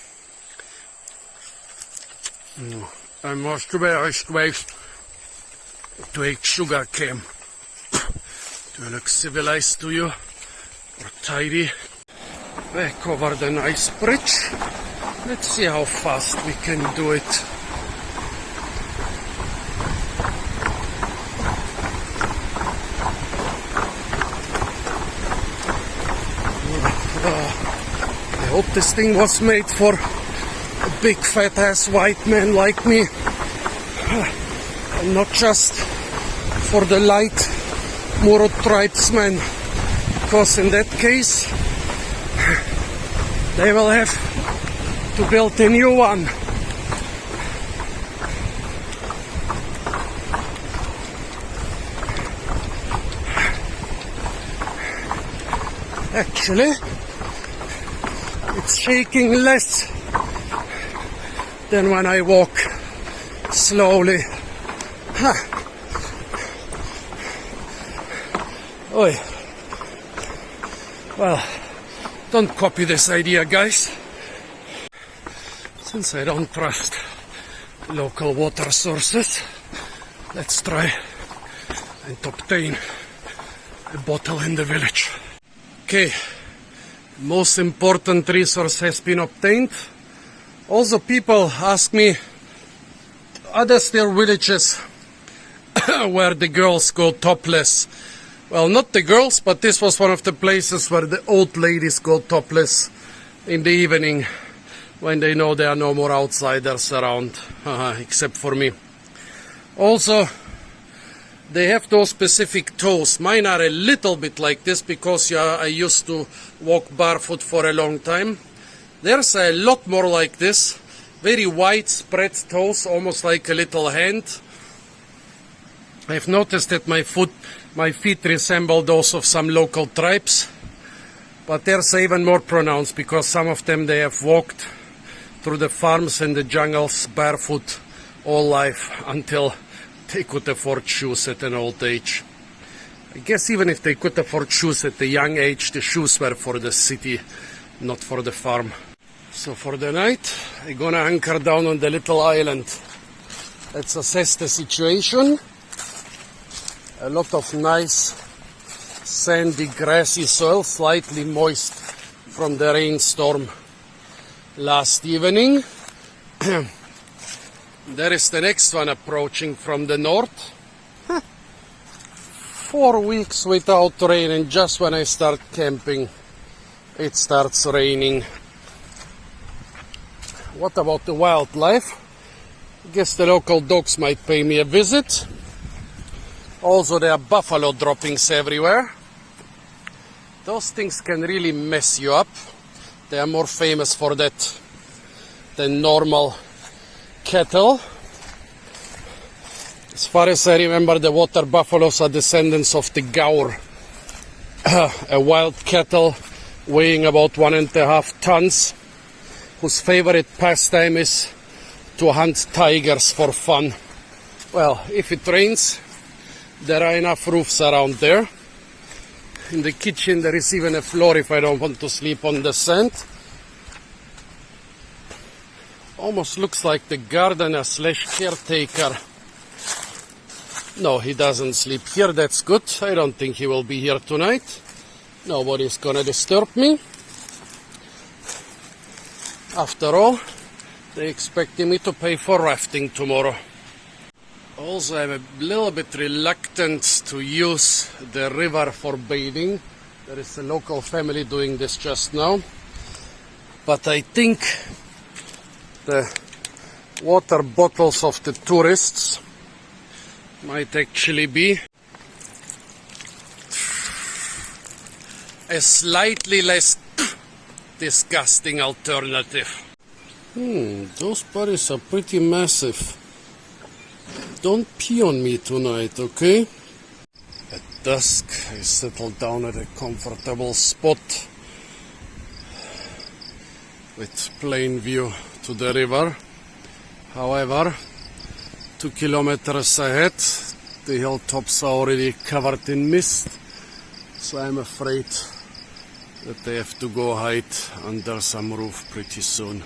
A: I must very ways to eat sugar cane. Do you look civilized to you? Or tidy? Back over the nice bridge. Let's see how fast we can do it. I hope this thing was made for a big fat ass white man like me, and not just for the light Moro tribesmen, because in that case they will have to build a new one. Actually, it's shaking less than when I walk slowly. Oi. Well, don't copy this idea, guys. Since I don't trust local water sources, let's try and obtain a bottle in the village. Okay, most important resource has been obtained. Also, people ask me, are there still villages where the girls go topless Well, not the girls, but this was one of the places where the old ladies go topless in the evening when they know there are no more outsiders around, except for me. Also, they have those specific toes. Mine are a little bit like this because I used to walk barefoot for a long time. There's a lot more like this. Very wide spread toes, almost like a little hand. I've noticed that my feet resemble those of some local tribes, but there's even more pronounced because some of them they have walked through the farms and the jungles barefoot all life until they could afford shoes at an old age. I guess even if they could afford shoes at a young age, the shoes were for the city, not for the farm. So for the night, I'm gonna anchor down on the little island. Let's assess the situation. A lot of nice sandy grassy soil, slightly moist from the rainstorm last evening. There is the next one approaching from the north. 4 weeks without rain, and just when I start camping it starts raining. What about the wildlife? I guess the local dogs might pay me a visit. Also, there are buffalo droppings everywhere. Those things can really mess you up. They are more famous for that than normal cattle. As far as I remember, the water buffaloes are descendants of the gaur, a wild cattle weighing about 1.5 tons, whose favorite pastime is to hunt tigers for fun. Well, if it rains, there are enough roofs around there. In the kitchen there is even a floor if I don't want to sleep on the sand. Almost looks like the gardener slash caretaker. No, he doesn't sleep here, that's good. I don't think he will be here tonight. Nobody's gonna disturb me. After all, they expecting me to pay for rafting tomorrow. Also, I'm a little bit reluctant to use the river for bathing. There is a local family doing this just now. But I think the water bottles of the tourists might actually be a slightly less disgusting alternative. Those berries are pretty massive. Don't pee on me tonight, okay? At dusk, I settled down at a comfortable spot with plain view to the river. However, 2 kilometers ahead, the hilltops are already covered in mist, so I'm afraid that they have to go hide under some roof pretty soon.